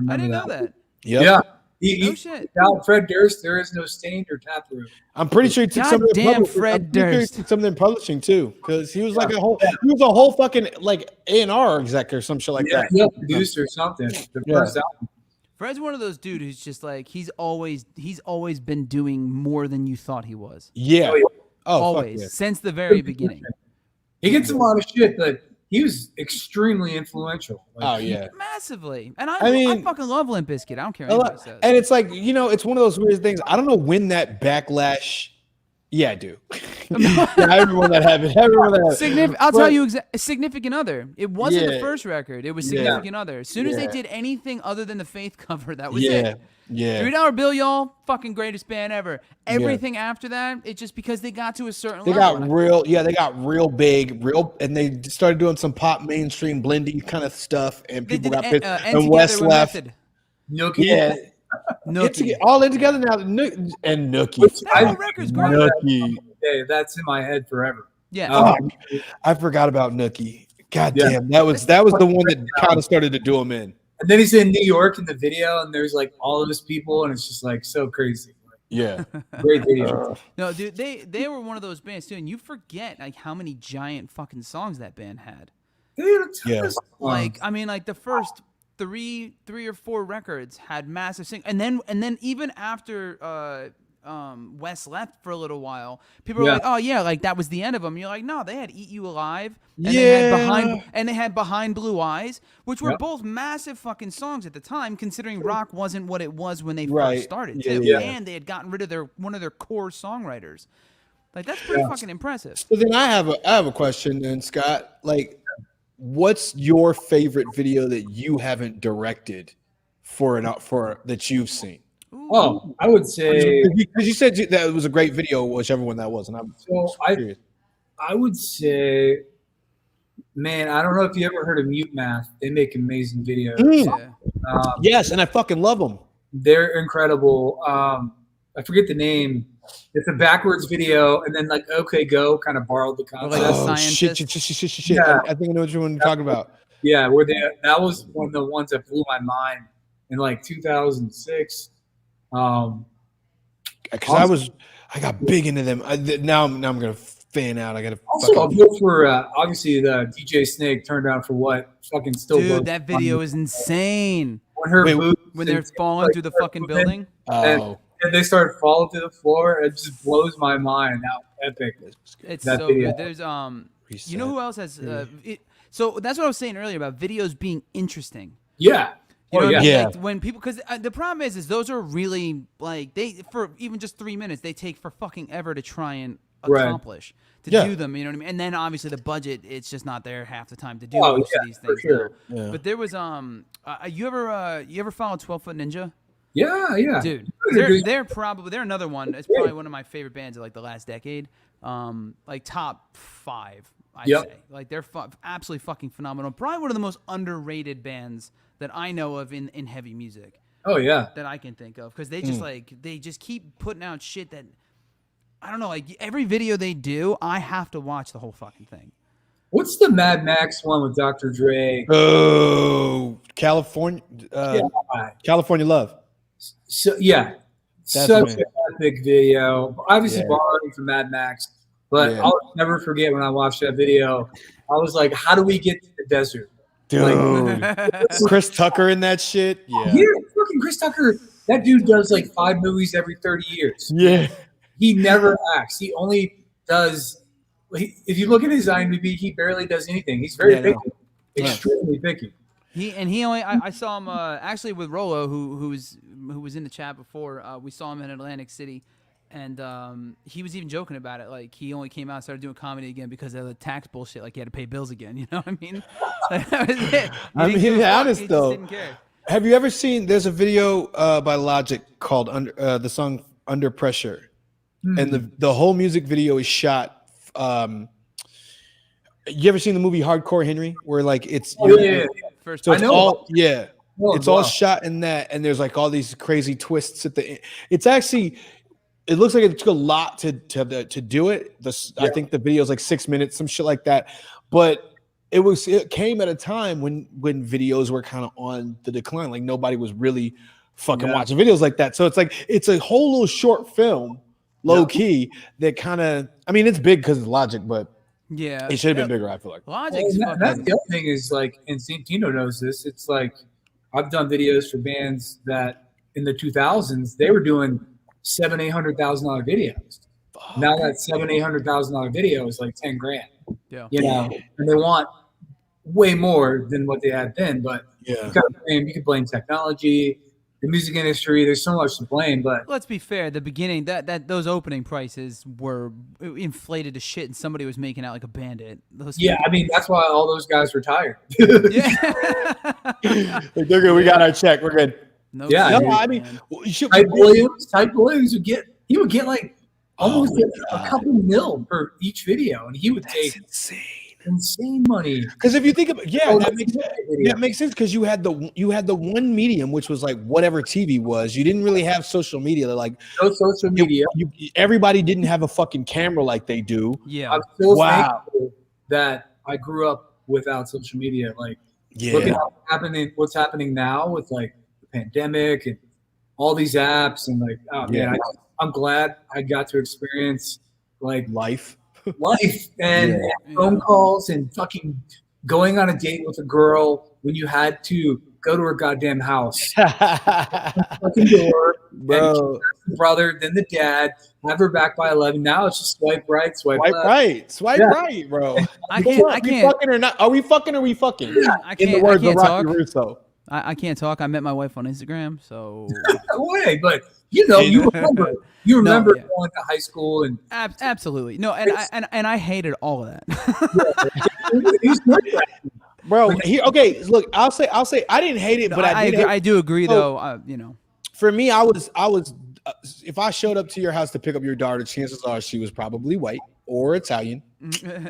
I didn't know that. Yeah. No shit. Without Fred Durst, there is no Stained or Taproot. I'm pretty sure he took some of them publishing too, because he was like a whole fucking like A&R exec or some shit like that. Yeah, producer or something. The first album. Fred's one of those dudes who's just like he's always been doing more than you thought he was. Yeah. Always since the very beginning. He gets a lot of shit, but he was extremely influential. Massively. And I fucking love Limp Bizkit. I don't care what anybody says. And it's like, it's one of those weird things. I don't know when that backlash. Yeah, I do. Everyone that happened. I'll tell you, Significant Other. It wasn't the first record. It was Significant Other. As soon as they did anything other than the Faith cover, that was it. Yeah. $3 Bill, y'all, fucking greatest band ever. Everything after that, it's just because they got to a certain level. They got real big, and they started doing some pop mainstream blendy kind of stuff, and people got pissed. And Wes left. Nookie. Yeah. Nookie. All in together now, and Nookie. That record's great. Nookie. That's in my head forever. Yeah. I forgot about Nookie. God damn, that was the one that kind of started to do him in. And then he's in New York in the video, and there's like all of his people, and it's just like so crazy. Yeah, great video. No, dude, they were one of those bands too, and you forget like how many giant fucking songs that band had. Like the first three or four records had massive singles, and then even after Wes left for a little while, people were like, oh yeah, like that was the end of them. You're like, no, they had Eat You Alive, and they had Behind Blue Eyes, which were both massive fucking songs at the time, considering rock wasn't what it was when they first started too. And they had gotten rid of one of their core songwriters. Like that's pretty fucking impressive. So then I have a question then, Scott. Like, what's your favorite video that you haven't directed for that you've seen? Oh, I would say because you said that it was a great video, whichever one that was, and I would say, man, I don't know if you ever heard of Mute Math. They make amazing videos. Yes, and I fucking love them. They're incredible. I forget the name. It's a backwards video, and then like OK Go kind of borrowed the concept. Oh shit! Yeah. I think I know what you're talking about. Yeah, that was one of the ones that blew my mind in like 2006. Because I got big into them. Now I'm gonna fan out. I gotta also I'll go for obviously the DJ Snake turned down for what fucking still. Dude, that video is insane. When they're falling through the fucking building. And they start falling to the floor. It just blows my mind how epic it's that so video. good. There's you know who else has so that's what I was saying earlier about videos being interesting. Yeah. You know what I mean? Yeah. Like, when people, because the problem is those are really like for even just 3 minutes they take for fucking ever to try and accomplish to do them. You know what I mean? And then obviously the budget, it's just not there half the time to do most of these things. Sure. Yeah. But there was you ever followed 12 Foot Ninja? Yeah. Dude, they're another one. It's probably one of my favorite bands of like the last decade. Like top 5, I'd say. Like they're absolutely fucking phenomenal. Probably one of the most underrated bands that I know of in heavy music. Oh yeah, that I can think of, because they just they just keep putting out shit that I don't know. Like every video they do, I have to watch the whole fucking thing. What's the Mad Max one with Dr. Dre? Oh, California Love. So yeah, That's such an epic video. Obviously borrowing from Mad Max, but I'll never forget when I watched that video. I was like, "How do we get to the desert?" Dude, Chris Tucker in that shit. Yeah, fucking Chris Tucker. That dude does like 5 movies every 30 years. Yeah, he never acts. He only does. If you look at his IMDb, he barely does anything. He's very picky, extremely picky. I saw him actually with Rolo, who was in the chat before. We saw him in Atlantic City, and he was even joking about it. Like he only came out and started doing comedy again because of the tax bullshit. Like he had to pay bills again. You know what I mean? That was it. I mean, honest he though. Just didn't care. Have you ever seen? There's a video by Logic called the song "Under Pressure," and the whole music video is shot. You ever seen the movie Hardcore Henry, where like it's all shot in that, and there's like all these crazy twists at the end. It's actually, it looks like it took a lot to do it. I think the video is like 6 minutes, some shit like that. But it came at a time when videos were kind of on the decline. Like nobody was really fucking watching videos like that. So it's like it's a whole little short film, low key, that kind of, I mean, it's big because it's Logic, but it should have been bigger, I feel like. Logic's that's the other thing is like, and Santino knows this, it's like I've done videos for bands that in the 2000s they were doing $700,000-$800,000 videos. Now that $700,000-$800,000 video is like 10 grand. Yeah. You know, and they want way more than what they had then, but you can blame technology, the music industry. There's so much to blame, but let's be fair. The beginning, that those opening prices were inflated to shit, and somebody was making out like a bandit. I mean that's why all those guys retired. They're good. We got our check. We're good. I mean, Type Williams would get like almost a couple mil per each video, and he would take insane money. Because if you think about that makes sense because you had the one medium, which was like whatever TV was. You didn't really have social media. Like no social media. Everybody didn't have a fucking camera like they do. Yeah. I'm so thankful that I grew up without social media. Like look at what's happening now with like the pandemic and all these apps and like I'm glad I got to experience like life and phone calls and fucking going on a date with a girl when you had to go to her goddamn house. Fucking door, bro. The brother, then the dad, have her back by 11. Now it's just swipe right, swipe left. Swipe right, bro. I can't. Are we fucking or not? Are we fucking or we fucking? Yeah, In the words of Rocky Russo. I can't talk. I met my wife on Instagram, so no way. But you remember. You remember going to high school and absolutely no, and I hated all of that. Bro, look, I'll say I didn't hate it, but I do agree though. For me, I was if I showed up to your house to pick up your daughter, chances are she was probably white or Italian.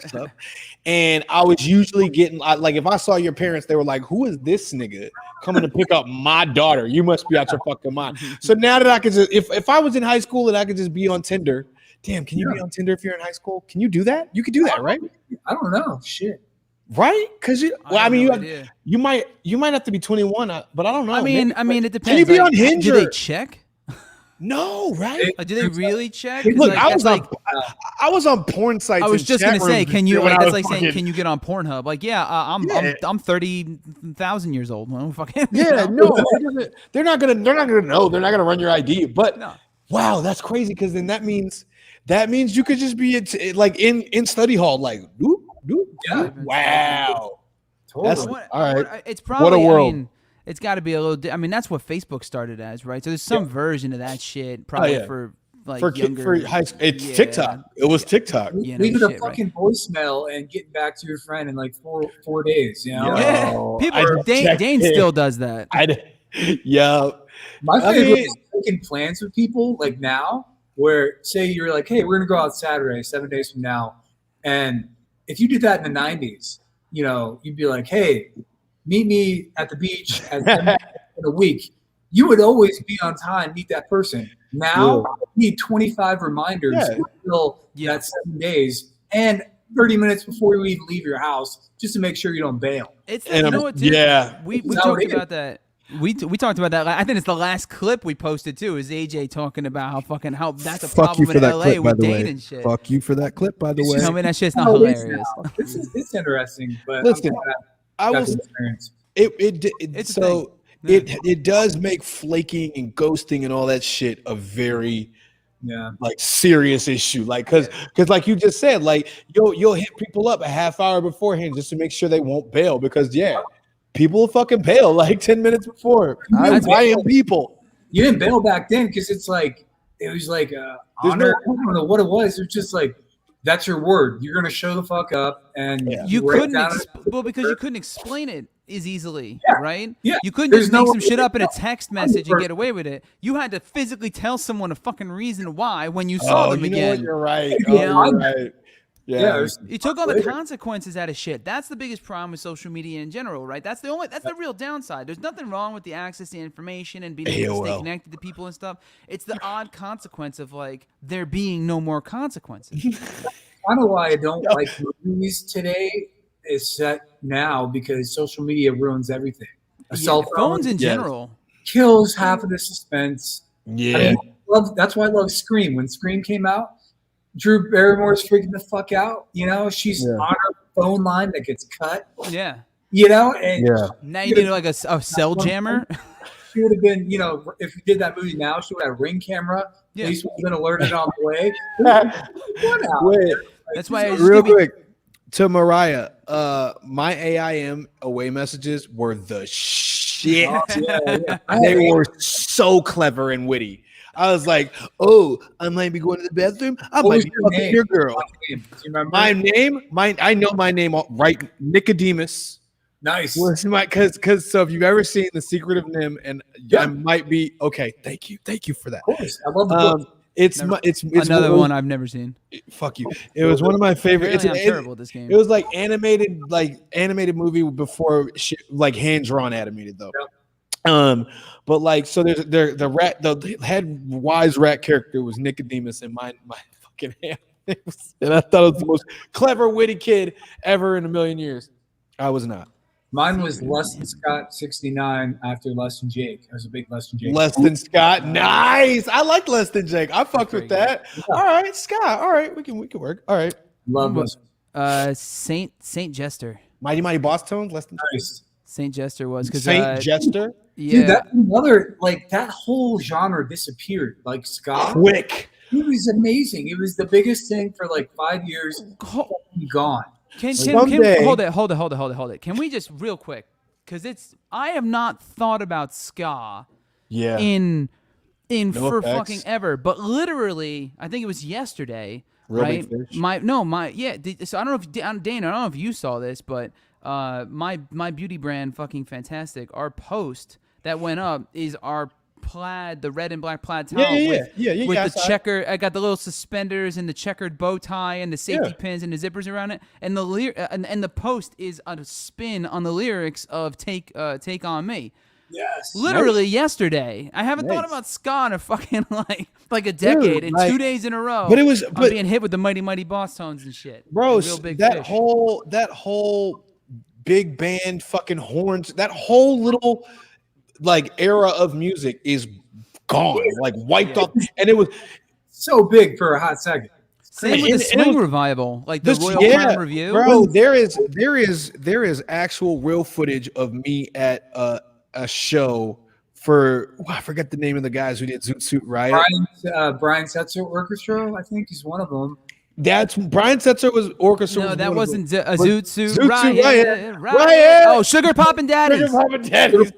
Stuff. And I was usually getting like if I saw your parents, they were like, "Who is this nigga coming to pick up my daughter? You must be out your fucking mind." So now that I could just, if I was in high school and I could just be on Tinder, damn, can you be on Tinder if you're in high school? Can you do that? You could do that, right? I don't know, shit. Right? Because you might have to be 21, but I don't know. I mean, it depends. Can you be on Hinge? Do they check? No, right? Do they really check? Look, I was on porn sites. I was just gonna say, can you? That's like saying, can you get on Pornhub? Like, I'm 30,000 years old. Well, fucking, no, they're not gonna know. They're not gonna run your ID. But wow, that's crazy because then that means you could just be like in study hall, like, wow. Totally. That's all right. It's probably what a world. I mean, it's got to be a little. I mean, that's what Facebook started as, right? So there's some version of that shit, probably for like younger. For high school. It's TikTok. It was TikTok. Leaving a fucking voicemail and getting back to your friend in like four days. You know, people. Dane still does that. My favorite is making plans with people like now, where say you're like, hey, we're gonna go out Saturday, 7 days from now, and if you did that in the 90s, you know, you'd be like, hey, meet me at the beach at 7 in a week. You would always be on time, meet that person. Now, you need 25 reminders until that 7 days and 30 minutes before you even leave your house just to make sure you don't bail. It's you know what, dude? We talked about that. We talked about that. I think it's the last clip we posted too. Is AJ talking about how that's a problem in LA with Dane and shit. Fuck you for that clip, by the way. Tell me that shit's not hilarious. It's interesting, but listen, it does make flaking and ghosting and all that shit a very like serious issue. Like because like you just said, like you'll hit people up a half hour beforehand just to make sure they won't bail because people will fucking bail like 10 minutes before. I am people. You didn't bail back then because it was like honor. I don't know what it was. It was just like that's your word. You're gonna show the fuck up, and you couldn't. Because you couldn't explain it as easily, right? Yeah. You couldn't just make some shit up in a text message and get away with it. You had to physically tell someone a fucking reason why when you saw them again. You're right. You're right. Yeah, you took all the consequences out of shit. That's the biggest problem with social media in general, right? That's the real downside. There's nothing wrong with the access to information and being able to stay connected to people and stuff. It's the odd consequence of like there being no more consequences. Kind of why I don't like movies today is that now because social media ruins everything. A cell phone, phones in general kills half of the suspense. Yeah, I mean, that's why I love Scream. When Scream came out, Drew Barrymore's freaking the fuck out. You know, she's on her phone line that gets cut. Yeah. You know, and now you need like a cell jammer. She would have been, you know, if we did that movie now, she would have a Ring camera. Police would have been alerted on the way. Wait, that's why. Real quick to Mariah, my AIM away messages were the shit. They were so clever and witty. I was like, oh, I might be going to the bathroom. I might be fucking your girl. Do you remember my name? I know my name right. Nicodemus. Nice. Because so if you've ever seen The Secret of Nim, and I might be okay. Thank you for that. Of course, I love the book. It's another one I've never seen. Fuck you. It was one of my favorite. I'm terrible at this game. It was like animated movie before like hand drawn animated though. But like so there's the head wise rat character was Nicodemus and my fucking hand. And I thought it was the most clever, witty kid ever in a million years. I was not. Mine was Less Than Scott 69 after Less Than Jake. I was a big Less Than Jake. Less Than Scott. Nice. I like Less Than Jake. I fucked with that. Yeah. All right, Scott. All right, we can work. All right. Love us. Saint Jester. Mighty Boss Tones. Less Than nice. Saint Jester was because Saint Jester. Yeah. Dude, that's another like that whole genre disappeared. Like ska. Quick. It was amazing. It was the biggest thing for like 5 years. Gone. Can hold it. Can we just real quick? Because I have not thought about ska. Yeah. In for fucking ever, but literally, I think it was yesterday. Right. So I don't know if Dane. I don't know if you saw this, but my beauty brand, fucking fantastic. Our post that went up is our plaid, the red and black plaid towel with the checker. I got the little suspenders and the checkered bow tie and the safety pins and the zippers around it. And the post is a spin on the lyrics of "Take on Me." Yes. Literally yesterday. I haven't thought about ska in a fucking like a decade. Dude, 2 days in a row. But I'm being hit with the mighty boss tones and shit. Bro, that fish. whole big band fucking horns, that whole little like era of music is gone, like wiped off, and it was so big for a hot second. Same with the swing revival, like the Royal Crown Review. Bro, there is actual real footage of me at a show for I forget the name of the guys who did Zoot Suit Riot. Brian Setzer Orchestra, I think, is one of them. That's Brian Setzer was orchestra. No, was that one of wasn't the- Zootsuit. Zootsuit Riot. Riot. Oh, Sugar Poppin' Daddies. Sugar Poppin' Daddies.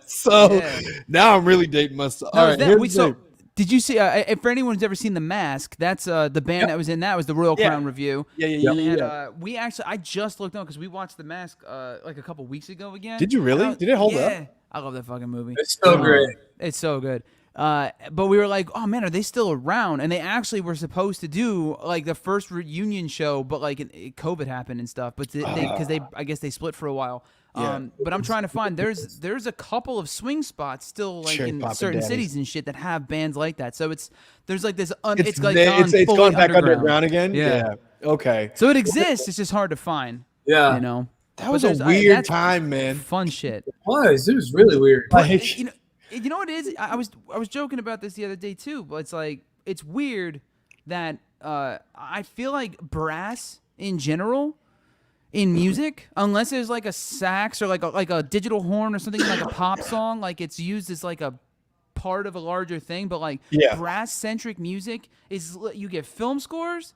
So Yeah. now I'm really dating myself. No, All right, here's the thing. did you see? For anyone who's ever seen The Mask, that's the band that was in that was the Royal Crown Review. Yeah. And they had, we actually, I just looked on because we watched The Mask like a couple weeks ago again. Did you really? Did it hold up? Yeah, I love that fucking movie. It's so great. It's so good. But we were like, oh man, are they still around? And they actually were supposed to do like the first reunion show, but like COVID happened and stuff. But I guess they split for a while. But I'm trying to find there's a couple of swing spots still like in certain cities and shit that have bands like that. So there's like this it's gone back underground again. Yeah. Okay. So it exists. It's just hard to find. Yeah. You know. That was a weird time, man. Fun shit. It was really weird. You know what it is? I was joking about this the other day too, but it's like it's weird that I feel like brass in general in music, unless there's like a sax or like a digital horn or something like a pop song, like it's used as like a part of a larger thing, but like brass centric music is you get film scores.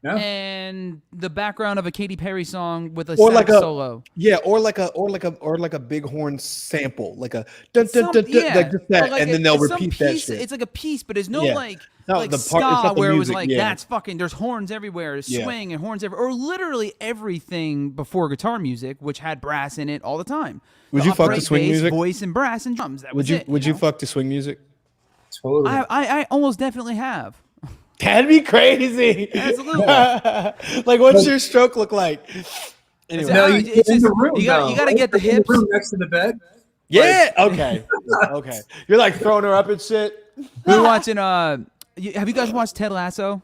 Yeah. And the background of a Katy Perry song with a sax solo. Yeah, or like a big horn sample, like a dun dun dun, like just that, and then they'll repeat that shit. It's like a piece, but there's no like the ska part, where music, it was like that's fucking. There's horns everywhere, swing and horns everywhere, or literally everything before guitar music, which had brass in it all the time. Would you fuck to swing music? Voice and brass and drums. That was it. Would you fuck to swing music? Totally. I almost definitely have. That'd be crazy. Absolutely. Like, what's your stroke look like? Anyway. No, it's just, you got to get the hips next to the bed. Yeah. Okay. Okay. You're like throwing her up and shit. We're watching. Have you guys watched Ted Lasso?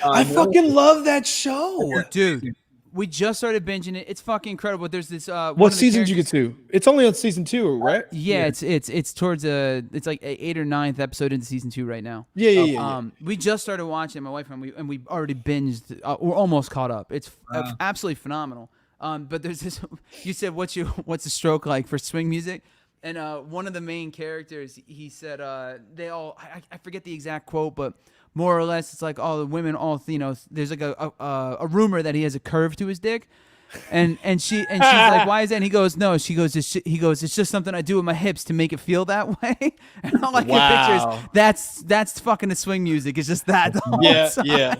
I fucking love that show, dude. We just started binging it. It's fucking incredible. There's this. What season did you get to? It's only on season 2, right? Yeah, it's towards it's like 8th or 9th episode into season 2 right now. Yeah. We just started watching, my wife and we already binged. We're almost caught up. It's absolutely phenomenal. But there's this. You said what's the stroke like for swing music? And one of the main characters, he said they all. I forget the exact quote, but. More or less, it's like all the women, there's like a rumor that he has a curve to his dick, and she's like, why is that? And he goes, no, she goes, it's just something I do with my hips to make it feel that way. And all I can picture is that's fucking the swing music. It's just that. The whole time. Yeah.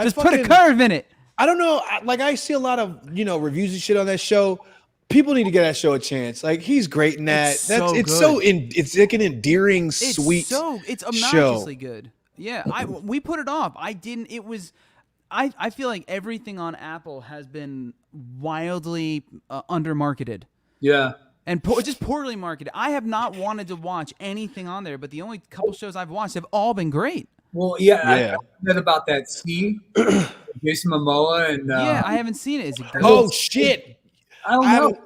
Just put a curve in it. I don't know. Like I see a lot of reviews and shit on that show. People need to give that show a chance. Like he's great in that. It's like an endearing, sweet. It's obnoxiously good. Yeah, we put it off. I feel like everything on Apple has been wildly undermarketed. Yeah. And just poorly marketed. I have not wanted to watch anything on there, but the only couple shows I've watched have all been great. Well, I read about that C, Jason Momoa, and I haven't seen it. Is it good? Oh shit! I don't know.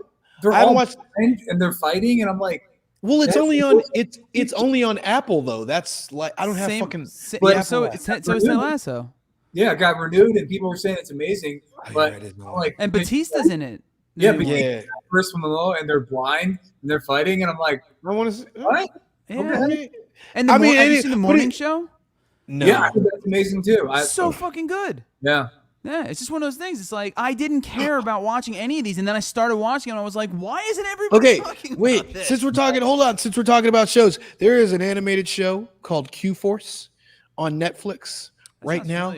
They're all and they're fighting, and I'm like. Well, it's only on Apple though. That's like I don't have fucking. So it's Ted Lasso. Yeah, it got renewed, and people were saying it's amazing. But and Batista's in it. Yeah. First from Momoa, and they're blind and they're fighting, and I'm like, I want to. What? Yeah. Okay. And have you seen the morning show? No. Yeah, I think that's amazing too. So fucking good. Yeah. Yeah, it's just one of those things. It's like I didn't care about watching any of these, and then I started watching them. And I was like, "Why isn't everybody talking about this?" Since we're talking about shows, there is an animated show called Q-Force on Netflix right now,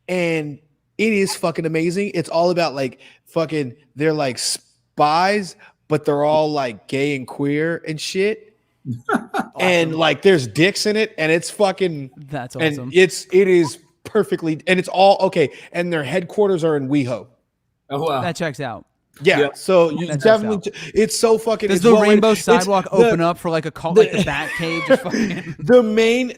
and it is fucking amazing. It's all about like fucking they're like spies, but they're all like gay and queer and shit. And like there's dicks in it, and it's fucking that's awesome. And it is perfectly, and it's all okay. And their headquarters are in WeHo. Oh wow, that checks out. Yeah, so you definitely, it's so fucking. Does the rainbow sidewalk open up for like a call, like the Bat Cage? Or fucking...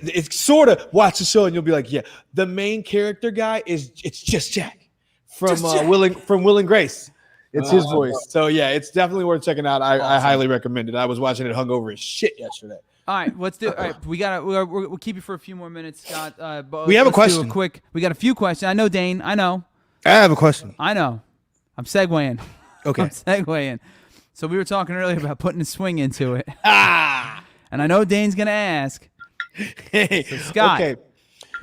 It's sort of watch the show and you'll be like, yeah, the main character guy it's just Jack from Will and Grace. It's his voice. So yeah, it's definitely worth checking out. I highly recommend it. I was watching it hungover as shit yesterday. All right, let's do. All right, we'll keep you for a few more minutes, Scott. But we have a question. We got a few questions. I know, Dane. I know. I have a question. I know. I'm segueing. Okay. I'm segueing. So we were talking earlier about putting a swing into it. And I know Dane's gonna ask. Hey, so Scott. Okay.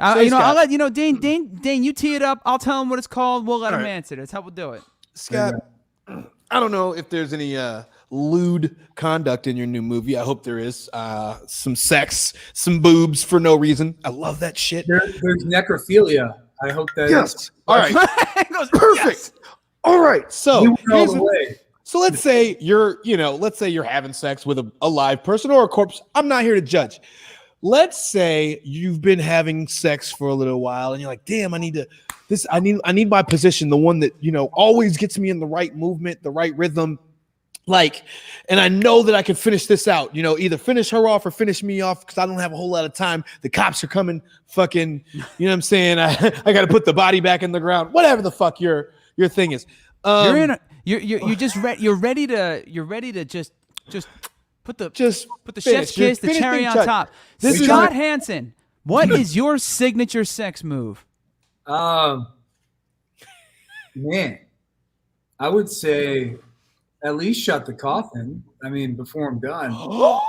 I'll let Dane, you tee it up. I'll tell him what it's called. We'll let him answer. That's how we'll do it. Scott, I don't know if there's any lewd conduct in your new movie. I hope there is. Some sex, some boobs for no reason. I love that shit. There's necrophilia. I hope that. Yes. All right. Perfect. Yes. All right. So so let's say you're having sex with a live person or a corpse. I'm not here to judge. Let's say you've been having sex for a little while and you're like, damn, I need my position, the one that, always gets me in the right movement, the right rhythm. And I know that I can finish this out, either finish her off or finish me off because I don't have a whole lot of time. The cops are coming, fucking, you know what I'm saying? I got to put the body back in the ground, whatever the fuck your thing is. You're ready to just put the chef's kiss, the cherry on top. Scott Hansen, what is your signature sex move? Man, I would say at least shut the coffin. I mean, before I'm done. I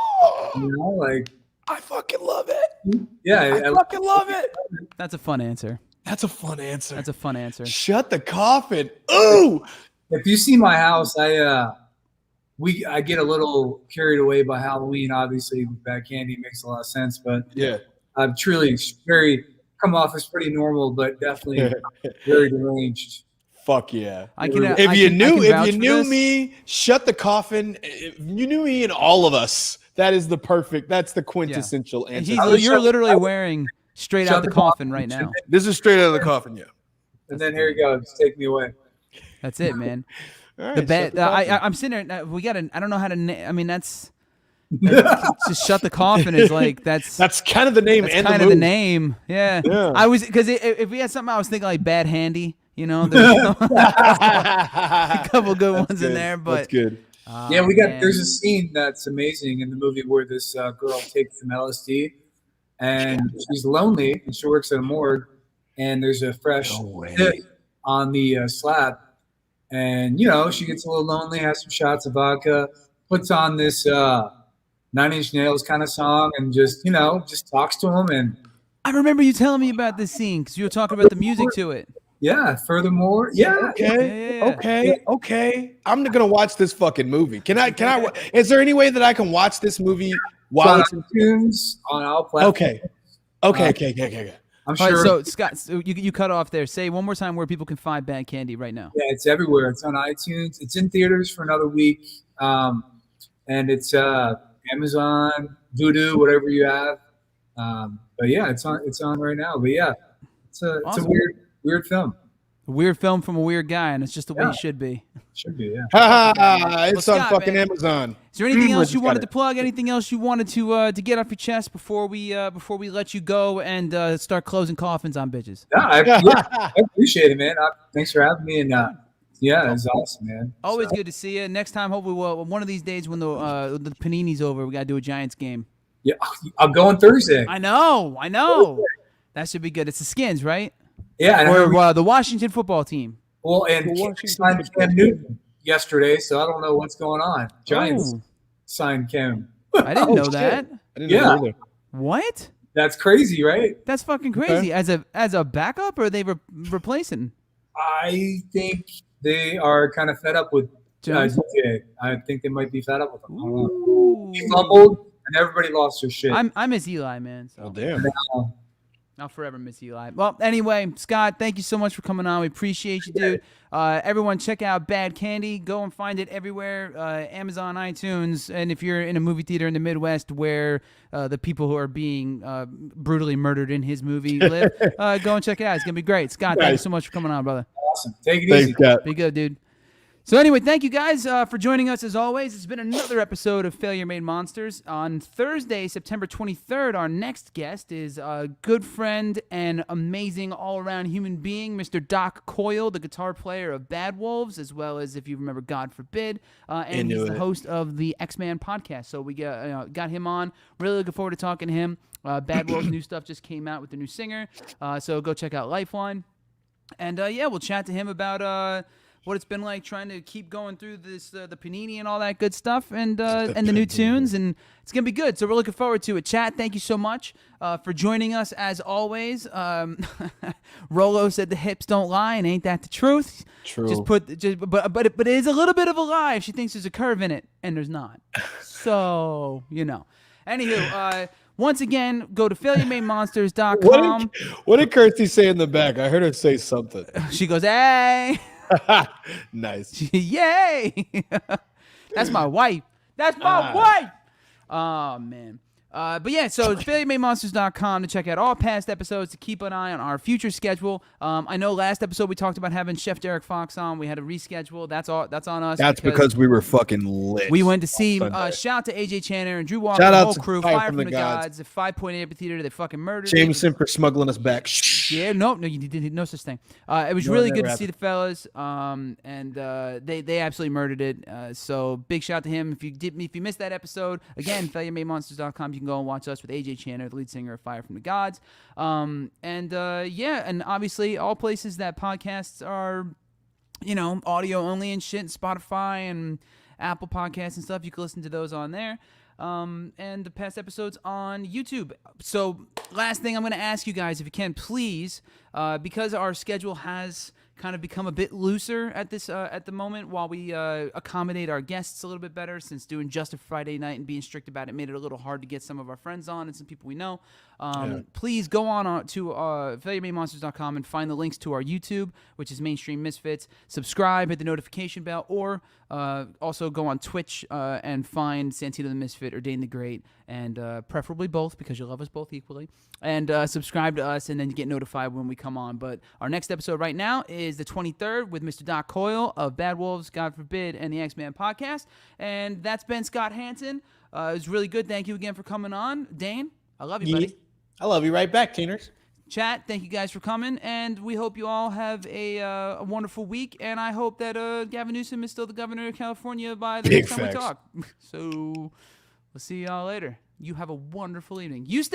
fucking love it. Yeah, I fucking love it. That's a fun answer. That's a fun answer. Shut the coffin. Ooh. If you see my house, I get a little carried away by Halloween. Obviously, with Bad Candy makes a lot of sense, but yeah, I'm truly come off as pretty normal, but definitely very deranged. Fuck yeah! If you knew me, shut the coffin. If you knew me and all of us, that's the quintessential answer. You're literally wearing straight out the coffin right now. This is straight out of the coffin, yeah. And then here you go. Just take me away. That's it, man. Right, the bed. I'm sitting there. We got. I don't know how to. I mean, that's just shut the coffin is like that's kind of the name. That's kind of the name. Yeah. I was because if we had something, I was thinking like Bad Handy. There's a couple good ones in there, but that's good. There's a scene that's amazing in the movie where this girl takes some LSD and she's lonely and she works at a morgue and there's a fresh hit on the slab and she gets a little lonely, has some shots of vodka, puts on this 9 Inch Nails kind of song and just talks to him. And I remember you telling me about this scene because you were talking about the music to it. Yeah. Furthermore, yeah. Okay. I'm gonna watch this fucking movie. Can I? Is there any way that I can watch this movie while it's in tunes on all platforms? Okay. I'm sure. Right, so Scott, you cut off there. Say one more time where people can find Bad Candy right now. Yeah, it's everywhere. It's on iTunes. It's in theaters for another week, and it's Amazon, Vudu, whatever you have. But yeah, it's on right now. But yeah, it's a weird film. A weird film from a weird guy, and it's just the way it should be. Should be, yeah. It's on fucking Amazon. Is there anything else you wanted to plug? Anything else you wanted to get off your chest before we let you go and start closing coffins on bitches? I appreciate it, man. Thanks for having me, and it was awesome, man. Always good to see you. Next time, hopefully, one of these days when the Panini's over, we gotta do a Giants game. Yeah, I'm going Thursday. I know. That should be good. It's the Skins, right? Yeah, or the Washington football team. Well, and signed Cam Newton yesterday, so I don't know what's going on. Giants signed Cam. I didn't know that. I didn't know either. What? That's crazy, right? That's fucking crazy. Okay. As a backup, or are they replacing? I think they are kind of fed up with DJ. I think they might be fed up with him. He fumbled, and everybody lost their shit. I miss Eli, man. So. Oh damn. I'll forever miss Eli. Well, anyway, Scott, thank you so much for coming on. We appreciate you, dude. Everyone, check out Bad Candy. Go and find it everywhere, Amazon, iTunes. And if you're in a movie theater in the Midwest where the people who are being brutally murdered in his movie live, go and check it out. It's going to be great. Scott, thank you so much for coming on, brother. Awesome. Take it easy. Scott. Be good, dude. So anyway, thank you guys for joining us as always. It's been another episode of Failure Made Monsters. On Thursday, September 23rd, our next guest is a good friend and amazing all-around human being, Mr. Doc Coyle, the guitar player of Bad Wolves, as well as, if you remember, God Forbid, and he's the host of the X-Man podcast. So we got him on. Really looking forward to talking to him. Bad Wolves' new stuff just came out with the new singer, so go check out Lifeline. And we'll chat to him about what it's been like trying to keep going through this the Panini and all that good stuff, and the new tunes, and it's gonna be good. So we're looking forward to it. Chat, thank you so much for joining us as always. Rolo said the hips don't lie, and ain't that the truth? True. But it is a little bit of a lie if she thinks there's a curve in it, and there's not. So Anywho, once again, go to failureMadeMonsters.com. What did Kirsty say in the back? I heard her say something. She goes, "Hey." Nice. Yay. That's my wife. That's my wife. Oh, man. But yeah, so FailureMadeMonsters.com to check out all past episodes, to keep an eye on our future schedule. I know last episode we talked about having Chef Derek Fox on. We had to reschedule. That's on us. That's because we were fucking lit. We went to see, shout out to AJ Channer and Drew Walker, Shout the out whole to crew, Fire Fire from from the the Gods. Gods, the 5 Point Amphitheater. They fucking murdered Jameson for smuggling us back. Yeah, no, you did no such thing. It was No, really never good to happened. see the fellas, and they absolutely murdered it. So big shout out to him. If you missed that episode, again, FailureMadeMonsters.com. You can go and watch us with AJ Channer, the lead singer of Fire from the Gods. And obviously all places that podcasts are, audio only and shit, Spotify and Apple Podcasts and stuff. You can listen to those on there. And the past episodes on YouTube. So last thing I'm going to ask you guys, if you can, please, because our schedule has kind of become a bit looser at the moment, while we accommodate our guests a little bit better, since doing just a Friday night and being strict about it made it a little hard to get some of our friends on and some people we know. Please go on to FailureMadeMonsters.com and find the links to our YouTube, which is Mainstream Misfits. Subscribe, hit the notification bell, or also go on Twitch and find Santino the Misfit or Dayne the Great, and preferably both, because you love us both equally. And subscribe to us, and then you get notified when we come on. But our next episode right now is the 23rd with Mr. Doc Coyle of Bad Wolves, God Forbid, and the X-Man Podcast. And that's been Scott Hansen. It was really good. Thank you again for coming on. Dayne, I love you, buddy. I love you right back, Teeners. Chat, thank you guys for coming, and we hope you all have a wonderful week, and I hope that Gavin Newsom is still the governor of California by the next time we talk. So we'll see y'all later. You have a wonderful evening. You stay